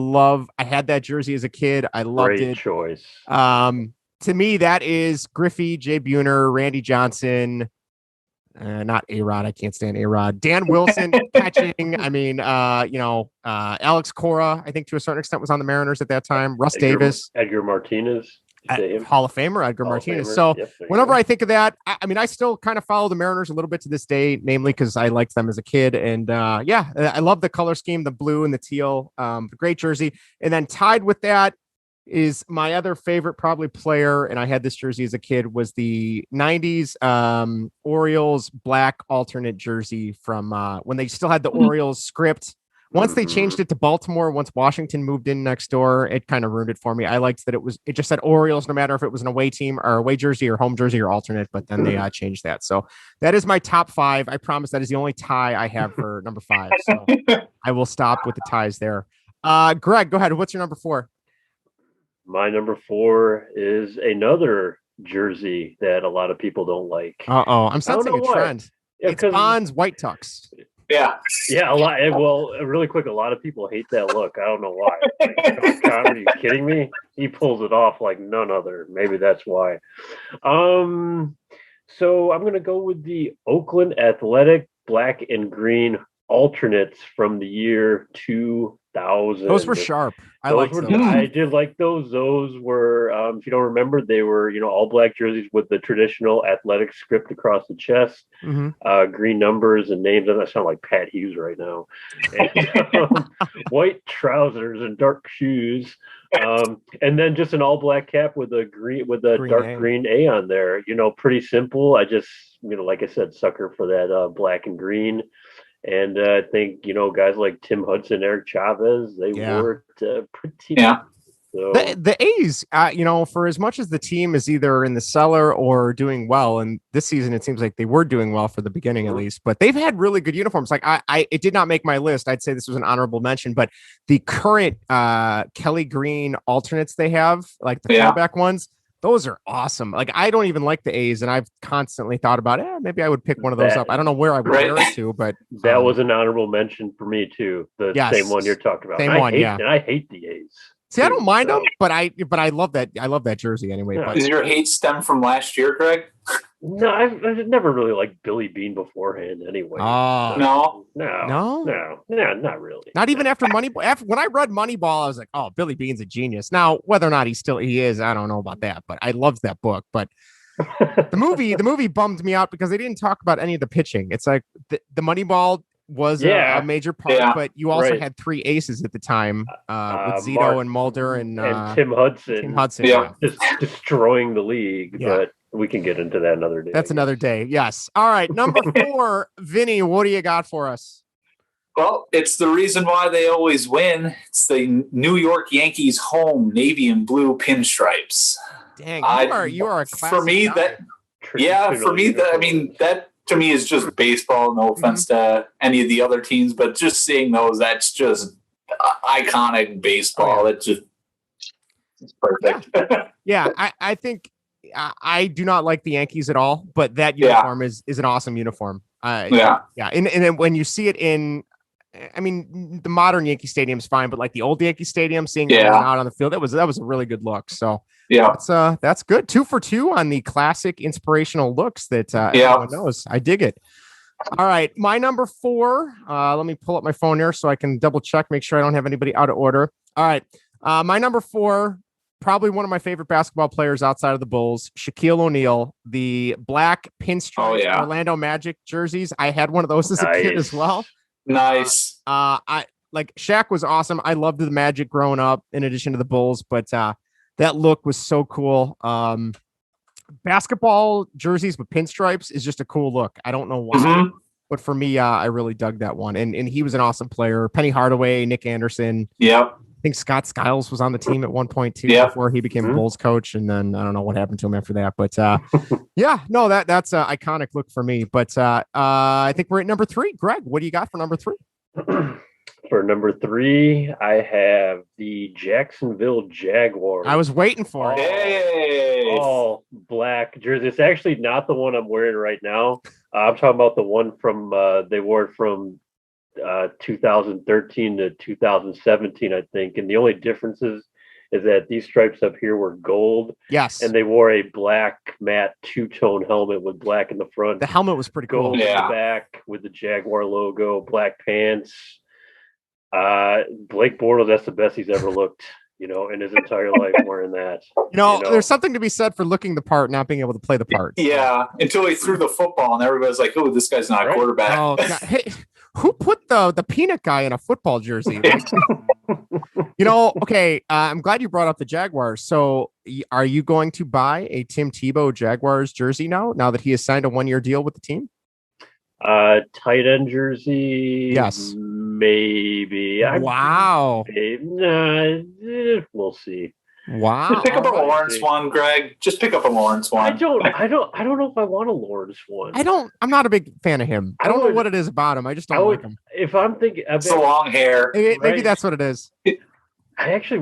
had that jersey as a kid. I loved it. Great choice. To me, that is Griffey, Jay Buhner, Randy Johnson, not A-Rod. I can't stand A-Rod. Dan Wilson catching. I mean, Alex Cora, I think to a certain extent was on the Mariners at that time. Russ Davis. Edgar Martinez. Hall of Famer Edgar Martinez. So whenever I think of that, I mean, I still kind of follow the Mariners a little bit to this day, namely because I liked them as a kid. And I love the color scheme, the blue and the teal, great jersey. And then tied with that is my other favorite probably player, and I had this jersey as a kid, was the 90s Orioles black alternate jersey from when they still had the Orioles script. Once they changed it to Baltimore, once Washington moved in next door, it kind of ruined it for me. I liked that it just said Orioles, no matter if it was an away team or away jersey or home jersey or alternate, but then they changed that. So that is my top 5. I promise that is the only tie I have for number 5. So I will stop with the ties there. Greg, go ahead. What's your number 4? My number 4 is another jersey that a lot of people don't like. I'm sensing a trend. Yeah, it's Bonds White Tux. Yeah, a lot. Well, really quick, a lot of people hate that look. I don't know why. Like, are you kidding me? He pulls it off like none other. Maybe that's why. So I'm gonna go with the Oakland Athletic black and green alternates from the year 2000. Those were sharp. I did like those. Those were, if you don't remember, they were, all black jerseys with the traditional athletic script across the chest, green numbers and names. And I sound like Pat Hughes right now. And, white trousers and dark shoes. And then just an all black cap with a dark green A on there. Pretty simple. I just, like I said, sucker for that black and green. And I think, guys like Tim Hudson, Eric Chavez, they worked pretty good. So the A's, for as much as the team is either in the cellar or doing well, and this season it seems like they were doing well for the beginning at least, but they've had really good uniforms. Like it did not make my list. I'd say this was an honorable mention, but the current Kelly Green alternates they have, like the throwback ones, those are awesome. Like I don't even like the A's, and I've constantly thought about maybe I would pick one of those up. I don't know where I would wear it to, but that was an honorable mention for me too. The same one you're talking about. And I hate the A's. See, I don't mind them, but I love that. I love that jersey anyway. Yeah. Does your hate stem from last year, Greg? No, I've never really liked Billy Bean beforehand. Anyway, no, not really. Not even after Moneyball. When I read Moneyball, I was like, "Oh, Billy Bean's a genius." Now, whether or not he is, I don't know about that. But I loved that book. But the movie bummed me out because they didn't talk about any of the pitching. It's like the Moneyball was a major part, but you also had three aces at the time with Zito Mark and Mulder and Tim Hudson. Tim Hudson, just destroying the league. But we can get into that another day. That's another day. Yes. All right. Number 4, Vinny, what do you got for us? Well, it's the reason why they always win. It's the New York Yankees home navy and blue pinstripes. Dang, you are a classic for me guy. That to me is just baseball. No offense to any of the other teams, but just seeing those, that's just iconic baseball. It's just perfect. I think I do not like the Yankees at all, but that uniform is an awesome uniform. And when you see it in, I mean, the modern Yankee Stadium is fine, but like the old Yankee Stadium, seeing it out on the field, that was a really good look. So that's good. 2 for 2 on the classic inspirational looks that everyone knows. I dig it. All right, my number 4. Let me pull up my phone here so I can double check, make sure I don't have anybody out of order. All right, my number 4. Probably one of my favorite basketball players outside of the Bulls, Shaquille O'Neal, the black pinstripe Orlando Magic jerseys. I had one of those as a kid as well. Nice. I like Shaq was awesome. I loved the Magic growing up in addition to the Bulls, but that look was so cool. Basketball jerseys with pinstripes is just a cool look. I don't know why, but for me, I really dug that one. And he was an awesome player. Penny Hardaway, Nick Anderson. Yep. I think Scott Skiles was on the team at one point too before he became a Bulls coach, and then I don't know what happened to him after that. But that's an iconic look for me. But I think we're at number 3. Greg, what do you got for number 3? For number 3, I have the Jacksonville Jaguars. I was waiting for it. All black jersey. It's actually not the one I'm wearing right now. I'm talking about the one from they wore from 2013 to 2017, I think. And the only differences is that these stripes up here were gold. Yes. And they wore a black matte 2-tone helmet with black in the front. The helmet was pretty cool. Gold in the back with the Jaguar logo, black pants. Blake Bortles, that's the best he's ever looked, in his entire life wearing that. There's something to be said for looking the part, not being able to play the part. Yeah, until he threw the football and everybody's like, oh, this guy's not a quarterback. Oh, God. Hey, who put the peanut guy in a football jersey? Okay, I'm glad you brought up the Jaguars. So are you going to buy a Tim Tebow Jaguars jersey now that he has signed a 1-year deal with the team? Tight end jersey. Yes. Maybe. Wow. We'll see. Wow. Just pick up a Lawrence one, Greg. Just pick up a Lawrence one. I don't know if I want a Lawrence one. I'm not a big fan of him. I don't know what it is about him. I just don't like him. If I'm thinking it's the long hair. Maybe that's what it is. I'm actually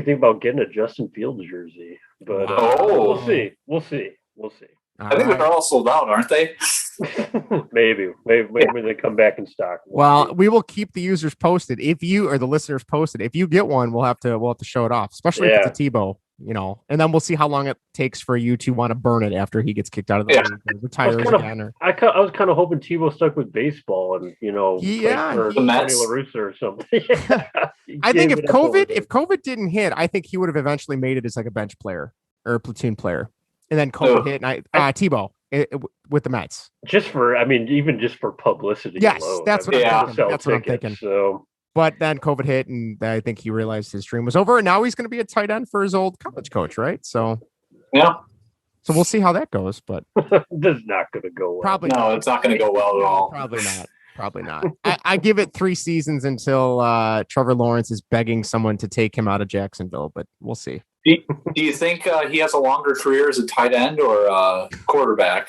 thinking about getting a Justin Fields jersey, but we'll see. I think they're all sold out, aren't they? Maybe they come back in stock. We will keep the users posted. If you or the listeners posted, if you get one, we'll have to show it off, especially if it's a Tebow, and then we'll see how long it takes for you to want to burn it after he gets kicked out of the league and retires again. I was kind of hoping Tebow stuck with baseball and for Tony La Russa or something. I think if COVID didn't hit, I think he would have eventually made it as like a bench player or a platoon player. And then COVID hit, and Tebow with the Mets. Even just for publicity. Yes, alone. That's what I'm thinking. So, but then COVID hit, and I think he realized his dream was over, and now he's going to be a tight end for his old college coach, right? So, so we'll see how that goes. But this is not going to go well. Probably no, it's not going to go well at all. Probably not. I give it 3 seasons until Trevor Lawrence is begging someone to take him out of Jacksonville, but we'll see. Do you think he has a longer career as a tight end or quarterback?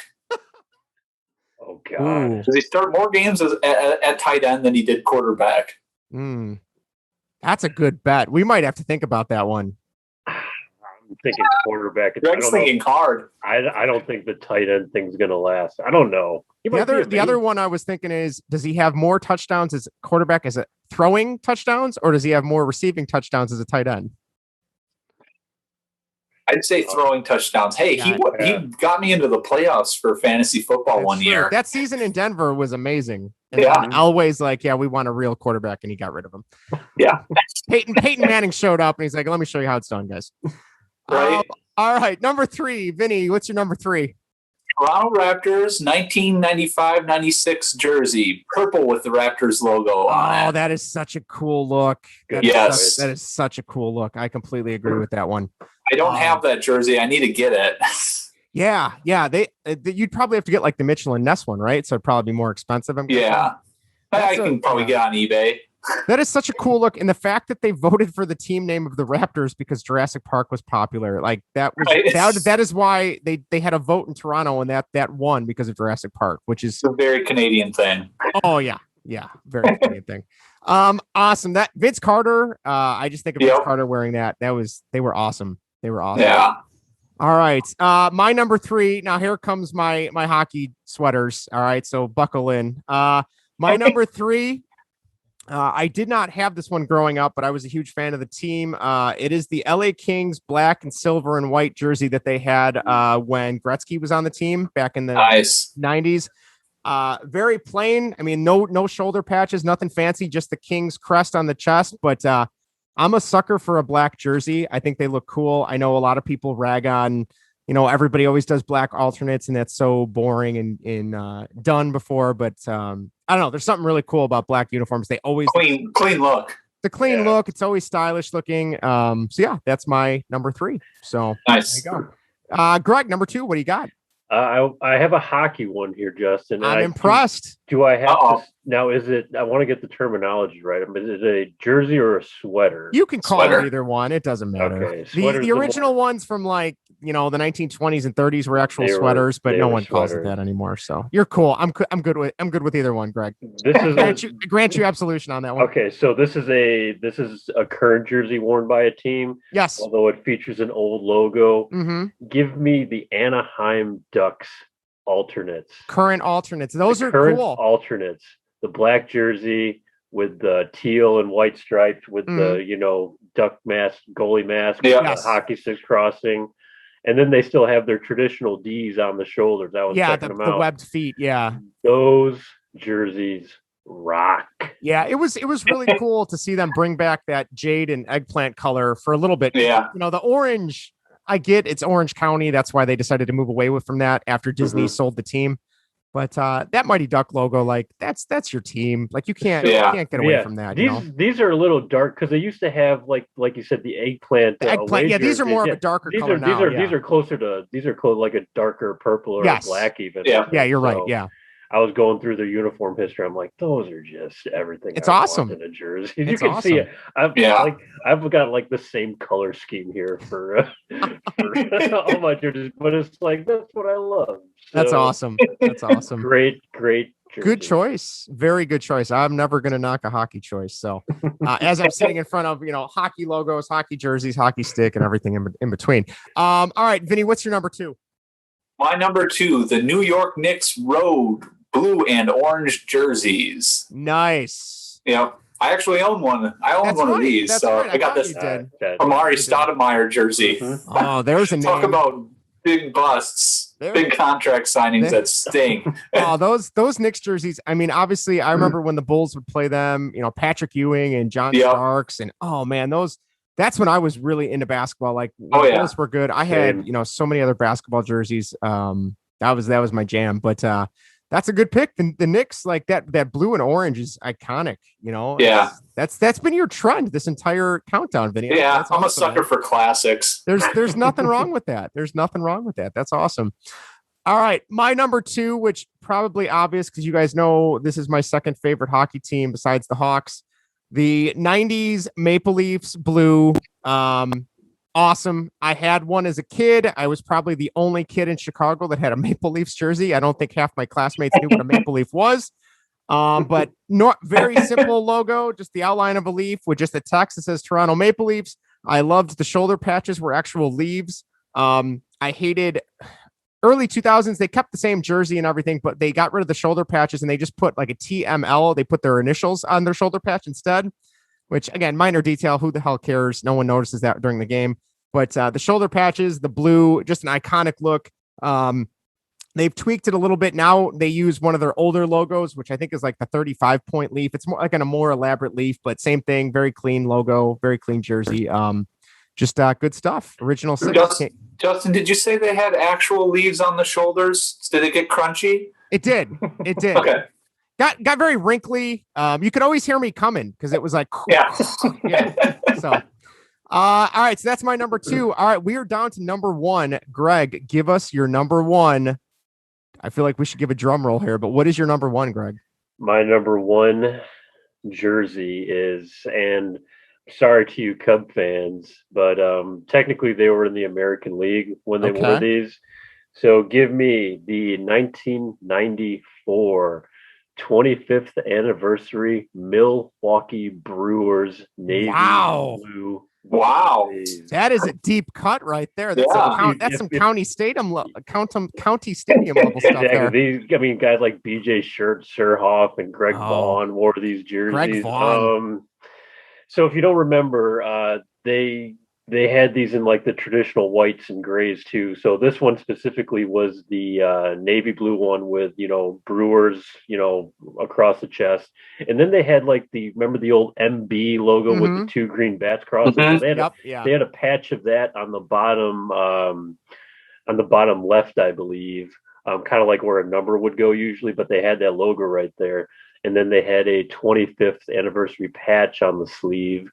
Oh, God. Does he start more games at tight end than he did quarterback? That's a good bet. We might have to think about that one. I'm thinking quarterback. Greg's thinking hard. I don't think the tight end thing's going to last. I don't know. The other one I was thinking is, does he have more touchdowns as quarterback as a throwing touchdowns, or does he have more receiving touchdowns as a tight end? I'd say throwing touchdowns. Hey, he got me into the playoffs for fantasy football one year. That season in Denver was amazing. And always we want a real quarterback, and he got rid of him. Yeah. Peyton Manning showed up, and he's like, let me show you how it's done, guys. Right. All right. Number 3, Vinny, what's your number 3? Toronto Raptors 1995-96 jersey, purple with the Raptors logo on it. Oh, that is such a cool look. That is such a cool look. I completely agree with that one. I don't have that jersey. I need to get it. Yeah. You'd probably have to get like the Mitchell and Ness one, right? So it'd probably be more expensive. I can probably get on eBay. That is such a cool look, and the fact that they voted for the team name of the Raptors because Jurassic Park was popular, like that was that is why they had a vote in Toronto, and that won because of Jurassic Park, which is a very Canadian thing. Oh yeah, very Canadian thing. Awesome. That Vince Carter, I just think of Vince Carter wearing that. They were awesome. They were awesome. Yeah. All right. My number 3. Now here comes my hockey sweaters. All right, so buckle in. My number 3. I did not have this one growing up, but I was a huge fan of the team. It is the LA Kings black and silver and white jersey that they had when Gretzky was on the team back in the 90s. Very plain. I mean, no shoulder patches, nothing fancy, just the Kings crest on the chest. But I'm a sucker for a black jersey. I think they look cool. I know a lot of people rag on, everybody always does black alternates, and that's so boring and done before. But I don't know. There's something really cool about black uniforms. They always clean look. The clean look. It's always stylish looking. So yeah, that's my number 3. So nice. There you go. Greg, number 2. What do you got? I have a hockey one here, Justin. I'm impressed. Do I have to, now? Is it? I want to get the terminology right. I mean, is it a jersey or a sweater? You can call it either one. It doesn't matter. Okay, the original ones from like the 1920s and 30s were actual sweaters, but no one calls it that anymore. So you're cool. I'm good with either one, Greg. This is grant you absolution on that one. Okay, so this is a current jersey worn by a team. Yes, although it features an old logo. Mm-hmm. Give me the Anaheim Ducks alternates. Current alternates. Those are current cool. Alternates. The black jersey with the teal and white stripes with the duck mask, goalie mask, the hockey sticks crossing. And then they still have their traditional D's on the shoulders. I was checking them out. The webbed feet. Yeah. Those jerseys rock. Yeah, it was really cool to see them bring back that jade and eggplant color for a little bit. Yeah. The orange, I get it's Orange County. That's why they decided to move away from that after Disney sold the team. But that Mighty Duck logo, like that's your team. Like you can't get away from that. These are a little dark because they used to have like you said the eggplant. Yeah, these are more of a darker color now. These are closer like a darker purple or black even. Yeah, you're right. Yeah. I was going through their uniform history. I'm like, those are just everything. It's awesome in a jersey. You can see it. I've got like the same color scheme here for all my jerseys, but it's like that's what I love. So, that's awesome. That's awesome. Great jersey. Good choice. Very good choice. I'm never going to knock a hockey choice. So as I'm sitting in front of, hockey logos, hockey jerseys, hockey stick, and everything in between. All right, Vinny, what's your number 2? My number 2, the New York Knicks road blue and orange jerseys. Nice. I actually own one. I own one of these. I got this Amari Stoudemire jersey. Mm-hmm. Oh, there's a name. Talk about big busts, big contract signings that sting. Oh, those Knicks jerseys. I mean, obviously, I remember when the Bulls would play them. Patrick Ewing and John Starks, and oh man, that's when I was really into basketball. Like, those were good. I had so many other basketball jerseys. That was my jam. But that's a good pick. The Knicks, like that blue and orange is iconic. That's been your trend this entire countdown video. Yeah, that's I'm a sucker for classics. There's nothing wrong with that. There's nothing wrong with that. That's awesome. All right, my number 2, which probably obvious because you guys know this is my second favorite hockey team besides the Hawks. The 90s Maple Leafs blue. Awesome. I had one as a kid. I was probably the only kid in Chicago that had a Maple Leafs jersey. I don't think half my classmates knew what a Maple Leaf was. But not very simple logo, just the outline of a leaf with just the text that says Toronto Maple Leafs. I loved the shoulder patches were actual leaves. I hated early 2000s. They kept the same jersey and everything, but they got rid of the shoulder patches and they just put like a TML. They put their initials on their shoulder patch instead. Which, again, minor detail. Who the hell cares? No one notices that during the game. But the shoulder patches, the blue, just an iconic look. They've tweaked it a little bit. Now they use one of their older logos, which I think is like the 35-point leaf. It's more like a more elaborate leaf, but same thing. Very clean logo, very clean jersey. just good stuff. Original six. Justin, did you say they had actual leaves on the shoulders? Did it get crunchy? It did. Okay. Got very wrinkly. You could always hear me coming because it was like, yeah. So, all right. So that's my number 2. All right. We are down to number 1. Greg, give us your number 1. I feel like we should give a drum roll here, but what is your number 1, Greg? My number 1 jersey is, and sorry to you Cub fans, but technically they were in the American League when they wore these. So give me the 1994 25th anniversary Milwaukee Brewers navy blue. Wow, that is a deep cut right there. That's some county stadium level stuff there. These, guys like BJ Sherhoff and Greg Vaughn wore these jerseys. Greg Vaughn. So if you don't remember, they had these in like the traditional whites and grays too. So this one specifically was the navy blue one with, Brewers, across the chest. And then they had like remember the old MB logo with the 2 green bats crossing? So they had a patch of that on the bottom left, I believe, kind of like where a number would go usually, but they had that logo right there. And then they had a 25th anniversary patch on the sleeve.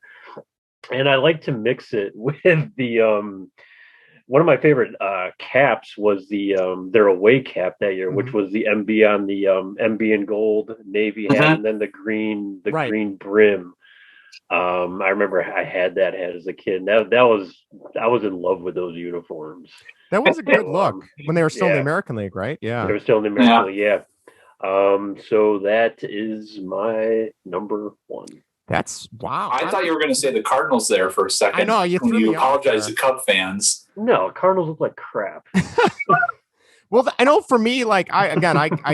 And I like to mix it with the one of my favorite caps was their away cap that year, which was the MB on the MB in gold navy hat, and then the green brim. I remember I had that hat as a kid. I was in love with those uniforms. That was a good look when they were still in the American League, right? Yeah, they were still in the American League. Yeah. So that is my number 1. That's wow. I thought you were going to say the Cardinals there for a second. I know you threw me apologize to Cub fans. No, Cardinals look like crap. Well, I know for me, like I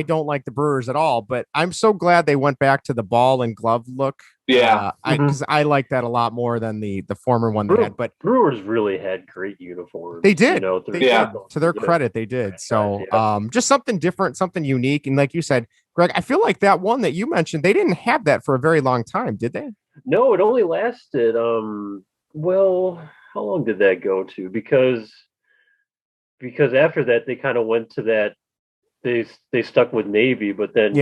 don't like the Brewers at all, but I'm so glad they went back to the ball and glove look. Yeah, because I like that a lot more than the former one they had. But Brewers really had great uniforms. They did. To their credit, they did. So, just something different, something unique, and like you said, Greg, I feel like that one that you mentioned, they didn't have that for a very long time, did they? No, it only lasted. Well, how long did that go to? Because after that they kind of went to that. They stuck with Navy, but then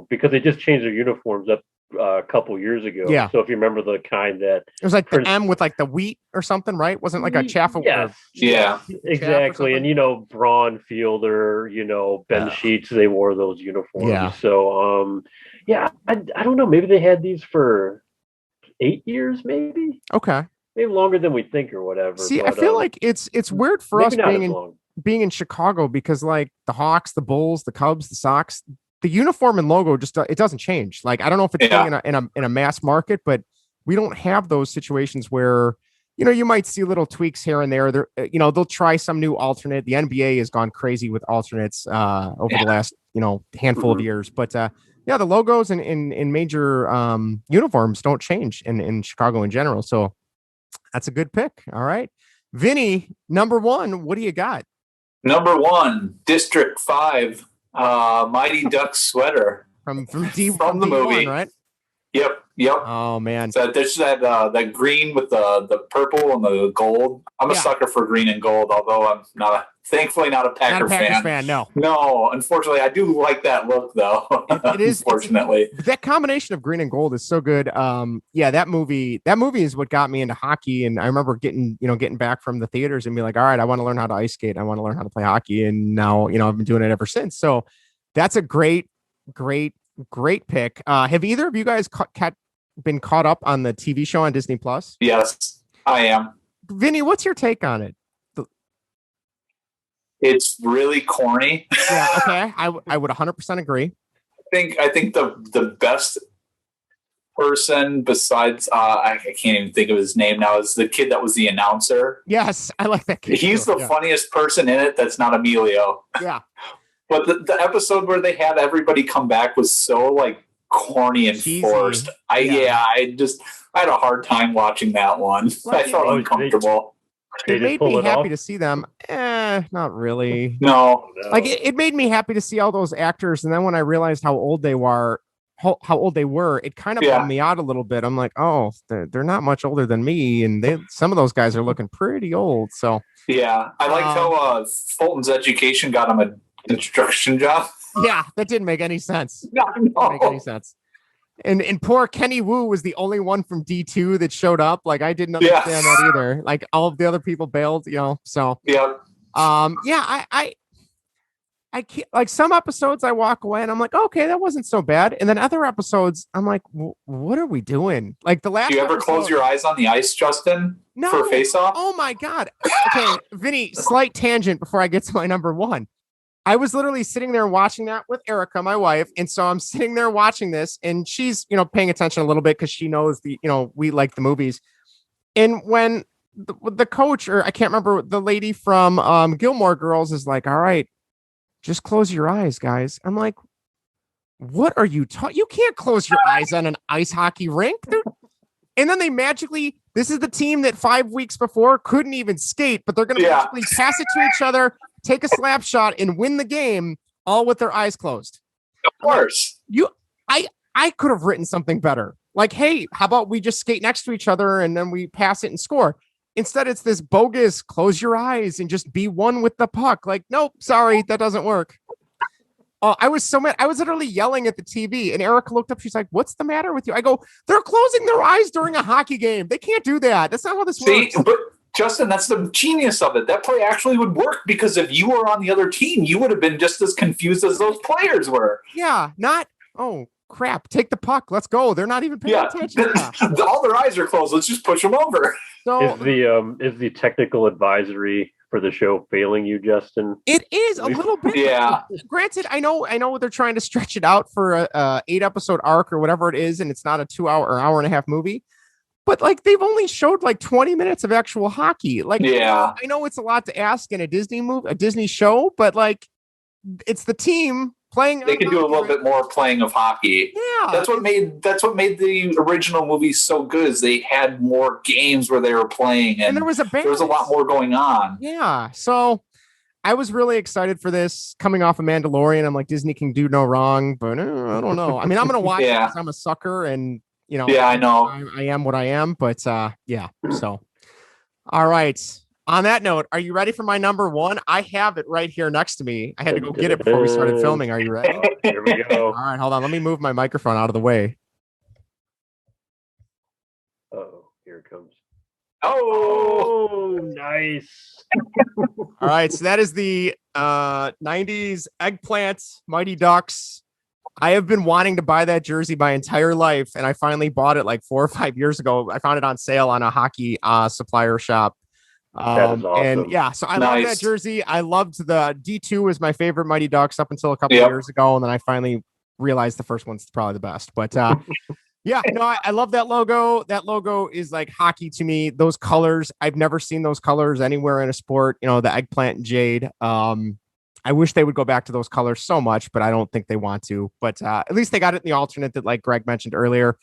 because they just changed their uniforms up a couple years ago. Yeah. So if you remember the kind that it was like the M with like the wheat or something, right? Wasn't like a chaff. Yes. Yeah. Exactly. And Braun Fielder, Ben Sheets, they wore those uniforms. Yeah. So I don't know. Maybe they had these for 8 years, maybe. Okay. Maybe longer than we think or whatever. See, but, I feel like it's weird for us being in Chicago because like the Hawks, the Bulls, the Cubs, the Sox, the uniform and logo just it doesn't change. Like I don't know if it's in a mass market, but we don't have those situations where you might see little tweaks here and there. They'll try some new alternate. The NBA has gone crazy with alternates over the last handful of years. But the logos in major uniforms don't change in Chicago in general. So that's a good pick. All right, Vinny, number 1. What do you got? Number 1, District 5. Mighty Ducks sweater from the movie, right? Yep. Oh man! So there's that green with the purple and the gold. I'm a sucker for green and gold, although I'm thankfully not a Packers fan. No, unfortunately, I do like that look though. It is unfortunately. That combination of green and gold is so good. That movie is what got me into hockey, and I remember getting back from the theaters and be like, all right, I want to learn how to ice skate. I want to learn how to play hockey, and now I've been doing it ever since. So that's a great pick. Have either of you guys been caught up on the TV show on Disney Plus? Yes, I am. Vinny, what's your take on it? It's really corny. Yeah, okay. I would 100% agree. I think the best person besides I can't even think of his name now is the kid that was the announcer. Yes, I like that kid. He's the funniest person in it that's not Emilio. Yeah. But the episode where they had everybody come back was so like corny and cheesy. Forced. I had a hard time watching that one. I felt uncomfortable. It made me happy to see them. Not really. No. Like it made me happy to see all those actors, and then when I realized how old they were, how old they were, it kind of bummed me out a little bit. I'm like, oh, they're not much older than me, and some of those guys are looking pretty old. So yeah, I liked how Fulton's education got him a construction job. Yeah, that didn't make any sense. No. Didn't make any sense. And poor Kenny Wu was the only one from D2 that showed up. Like, I didn't understand that either. Like, all of the other people bailed, so. Yeah. I can't, like, some episodes I walk away and I'm like, okay, that wasn't so bad. And then other episodes, I'm like, what are we doing? Like, the last Do you ever close your eyes on the ice, Justin? No. For face-off? Oh, my God. Okay, Vinny, slight tangent before I get to my number one. I was literally sitting there watching that with Erica, my wife. And so I'm sitting there watching this and she's, paying attention a little bit because she knows we like the movies. And when the coach, or I can't remember, the lady from Gilmore Girls is like, all right, just close your eyes, guys. I'm like, what are you talking? You can't close your eyes on an ice hockey rink. And then this is the team that 5 weeks before couldn't even skate, but they're going to magically pass it to each other, take a slap shot, and win the game all with their eyes closed. Of course. I could have written something better. Like, hey, how about we just skate next to each other and then we pass it and score? Instead, it's this bogus, close your eyes and just be one with the puck. Like, nope, sorry, that doesn't work. Oh, I was so mad. I was literally yelling at the TV, and Erica looked up. She's like, what's the matter with you? I go, they're closing their eyes during a hockey game. They can't do that. That's not how this works. But Justin, that's the genius of it. That play actually would work because if you were on the other team, you would have been just as confused as those players were. Yeah, oh, crap, take the puck. Let's go. They're not even paying attention. All their eyes are closed. Let's just push them over. So, is the technical advisory for the show failing you, Justin? It is a little bit. Yeah. Granted, I know they're trying to stretch it out for a 8-episode arc or whatever it is, and it's not a 2-hour or hour and a half movie. But like they've only showed like 20 minutes of actual hockey. Like, I know it's a lot to ask in a Disney show, but like it's the team playing. They can do a little bit more playing of hockey. Yeah, that's what made the original movies so good. Is they had more games where they were playing, and there was a lot more going on. Yeah, so I was really excited for this coming off of Mandalorian. I'm like, Disney can do no wrong, but I don't know. I mean, I'm gonna watch it because I'm a sucker, and I know I am what I am, but yeah. So, all right. On that note, are you ready for my number one? I have it right here next to me. I had to go get it before we started filming. Are you ready? Here we go. All right, hold on. Let me move my microphone out of the way. Oh, here it comes. Oh, nice. All right, so that is the 90s Eggplant Mighty Ducks. I have been wanting to buy that jersey my entire life, and I finally bought it like 4 or 5 years ago. I found it on sale on a hockey supplier shop. That is awesome. And yeah, so I love that jersey. I loved the D2 was my favorite Mighty Ducks up until a couple of years ago, and then I finally realized the first one's probably the best. But yeah, no, I love that logo. That logo is like hockey to me. Those colors, I've never seen those colors anywhere in a sport. The eggplant and jade. I wish they would go back to those colors so much, but I don't think they want to. But at least they got it in the alternate that, like Greg mentioned earlier.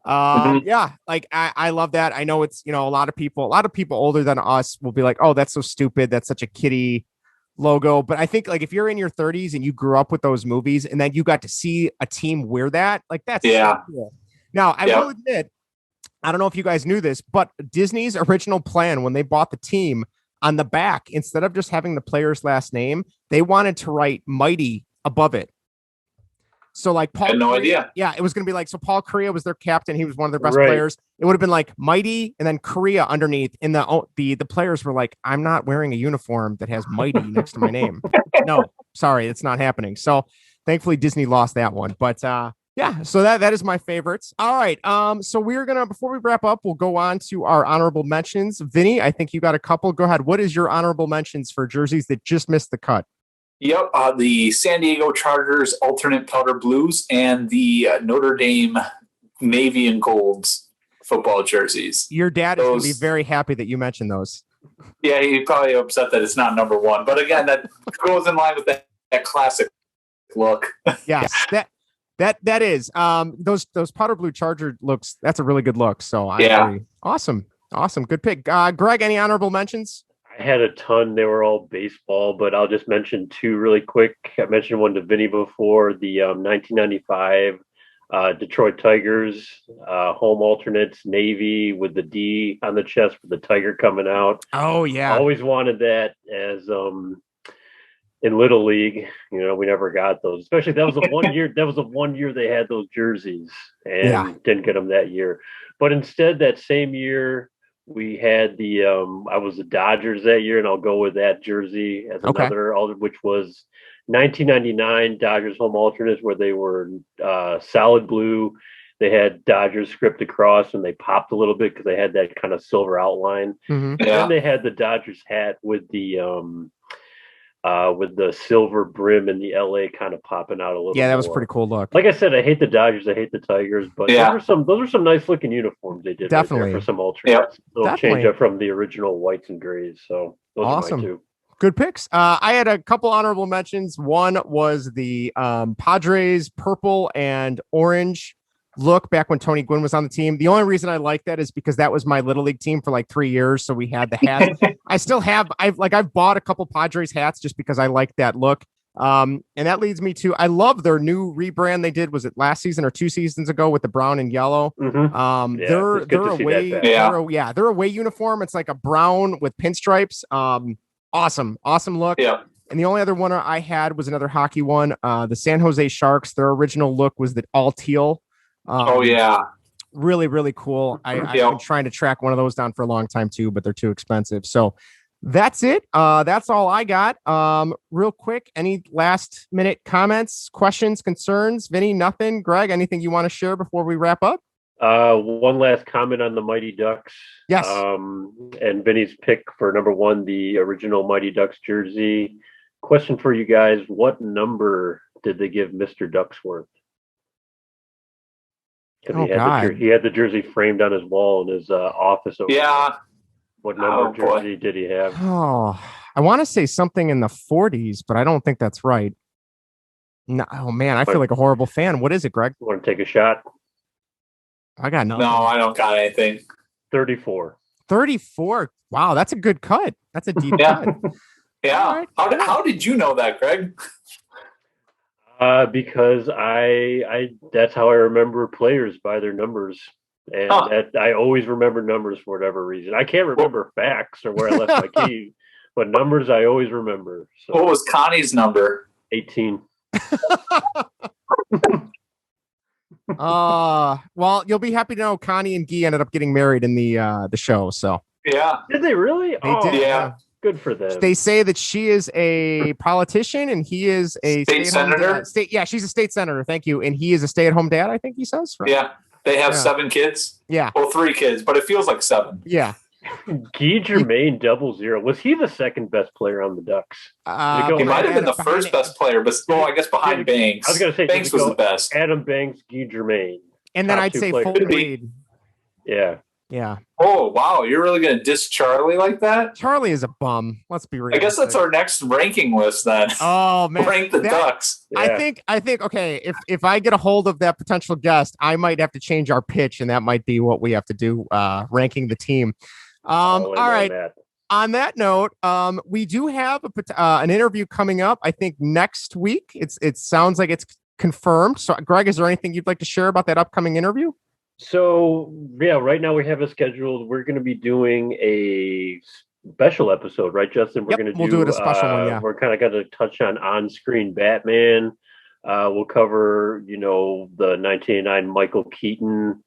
Yeah, like I love that. I know it's, a lot of people older than us will be like, oh, that's so stupid. That's such a kiddie logo. But I think like if you're in your 30s and you grew up with those movies and then you got to see a team wear that, like that's so cool. Now, I will admit, I don't know if you guys knew this, but Disney's original plan when they bought the team on the back, instead of just having the player's last name, they wanted to write Mighty above it. So like Paul, I had no idea. Yeah, it was going to be like, so Paul Correa was their captain. He was one of their best players. It would have been like Mighty and then Correa underneath. And the players were like, I'm not wearing a uniform that has Mighty next to my name. No, sorry, it's not happening. So thankfully Disney lost that one. But yeah, so that is my favorites. All right. So we're gonna, before we wrap up, we'll go on to our honorable mentions. Vinny, I think you got a couple. Go ahead. What is your honorable mentions for jerseys that just missed the cut? Yep, the San Diego Chargers alternate powder blues and the Notre Dame navy and golds football jerseys. Your dad is going to be very happy that you mentioned those. Yeah, he's probably upset that it's not number one. But again, that goes in line with that classic look. Yes, that is. Those powder blue Charger looks, that's a really good look. So I agree. Awesome. Good pick. Greg, any honorable mentions? I had a ton. They were all baseball, but I'll just mention two really quick. I mentioned one to Vinny before, the 1995 Detroit Tigers, home alternates, Navy with the D on the chest with the tiger coming out. Oh yeah. Always wanted that as in Little League. We never got those. Especially that was the 1 year. That was the 1 year they had those jerseys and didn't get them that year. But instead, that same year we had the I was the Dodgers that year, and I'll go with that jersey as another, which was 1999 Dodgers home alternates, where they were solid blue. They had Dodgers script across, and they popped a little bit because they had that kind of silver outline. Mm-hmm. And then they had the Dodgers hat with the silver brim and the LA kind of popping out a little. Yeah, that was a pretty cool look. Like I said, I hate the Dodgers, I hate the Tigers, but those are some nice looking uniforms they did definitely right for some alternates. They'll definitely change up from the original whites and grays. So those awesome. are my two. Good picks. I had a couple honorable mentions. One was the Padres purple and orange look back when Tony Gwynn was on the team. The only reason I like that is because that was my Little League team for like 3 years. So we had the hats. I still have, I've bought a couple Padres hats just because I like that look. And that leads me to, I love their new rebrand they did. Was it last season or 2 seasons ago with the brown and yellow? Mm-hmm. They're away uniform. It's like a brown with pinstripes. Awesome look. Yeah. And the only other one I had was another hockey one. The San Jose Sharks, their original look was the all teal. Really, really cool. I've been trying to track one of those down for a long time too, but they're too expensive. So that's it. That's all I got. Real quick, any last minute comments, questions, concerns? Vinny, nothing. Greg, anything you want to share before we wrap up? One last comment on the Mighty Ducks. Yes. And Vinny's pick for number 1, the original Mighty Ducks jersey. Question for you guys: what number did they give Mr. Ducksworth? He had the jersey framed on his wall in his office. What number jersey did he have? Oh, I want to say something in the 40s, but I don't think that's right. No, oh man, I feel like a horrible fan. What is it, Greg? You want to take a shot? I got nothing. No, I don't got anything. 34. 34. Wow, that's a good cut. That's a deep cut. Yeah. Right. How did you know that, Greg? Because I that's how I remember players, by their numbers. And that I always remember numbers for whatever reason. I can't remember facts or where I left my key, but numbers I always remember. So. What was Connie's number? 18. Well, you'll be happy to know Connie and Guy ended up getting married in the show. So yeah, did they really? They did. Yeah. Good for them. They say that she is a politician and he is a state senator. She's a state senator. Thank you. And he is a stay-at-home dad, I think he says. Right? Yeah. They have 7 kids. Yeah. Well, 3 kids, but it feels like 7. Yeah. Guy Germain 00. Was he the second best player on the Ducks? He might have been the first best player, but I guess behind Banks. I was going to say Banks was the best. Adam Banks, Guy Germain. And then I'd say Foley Reed. Yeah. Yeah. Oh, wow. You're really going to diss Charlie like that? Charlie is a bum. Let's be real. I guess that's our next ranking list then. Oh, man. Rank the Ducks. Yeah. I think, okay, if I get a hold of that potential guest, I might have to change our pitch, and that might be what we have to do, ranking the team. All right. On that note, we do have an interview coming up, I think, next week. It sounds like it's confirmed. So, Greg, is there anything you'd like to share about that upcoming interview? So, yeah, right now we have it scheduled. We're going to be doing a special episode, right, Justin? We'll do it a special one, yeah. We're kind of going to touch on-screen Batman. We'll cover, the 1989 Michael Keaton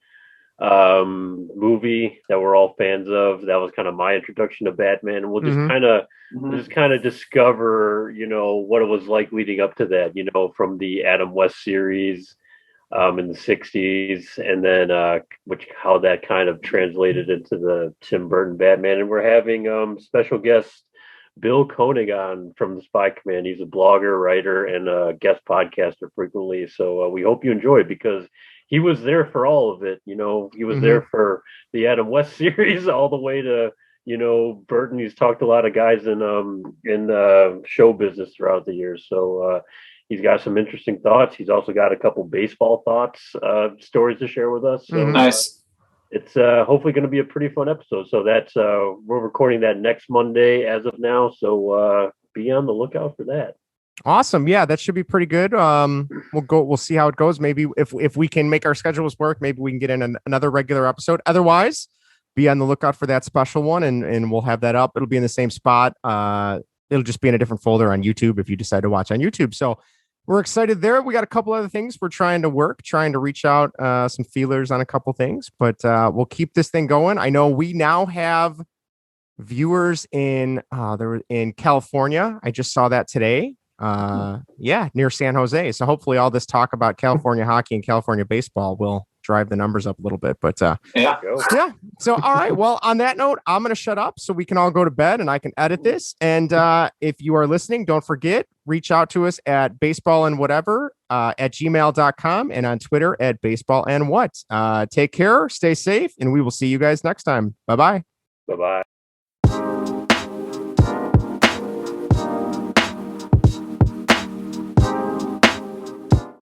movie that we're all fans of. That was kind of my introduction to Batman. We'll just kind of discover, what it was like leading up to that, from the Adam West series in the 60s, and then how that kind of translated into the Tim Burton Batman. And we're having special guest Bill Koenig on from the Spy Command. He's a blogger, writer, and a guest podcaster frequently. So we hope you enjoy it, because he was there for all of it. He was there for the Adam West series all the way to, Burton. He's talked to a lot of guys in show business throughout the years. So he's got some interesting thoughts. He's also got a couple baseball thoughts, stories to share with us. So, nice. It's hopefully going to be a pretty fun episode. So that's we're recording that next Monday as of now. So be on the lookout for that. Awesome. Yeah, that should be pretty good. We'll see how it goes. Maybe if we can make our schedules work, maybe we can get in another regular episode. Otherwise, be on the lookout for that special one, and we'll have that up. It'll be in the same spot. It'll just be in a different folder on YouTube if you decide to watch on YouTube. So we're excited there. We got a couple other things we're trying to reach out some feelers on a couple things, but we'll keep this thing going. I know we now have viewers in California. I just saw that today. Near San Jose. So hopefully all this talk about California hockey and California baseball will drive the numbers up a little bit. But yeah. So all right. Well, on that note, I'm going to shut up so we can all go to bed and I can edit this. And if you are listening, don't forget, reach out to us at baseballandwhatever at gmail.com and on Twitter at baseballandwhat. Take care, stay safe, and we will see you guys next time. Bye-bye. Bye-bye.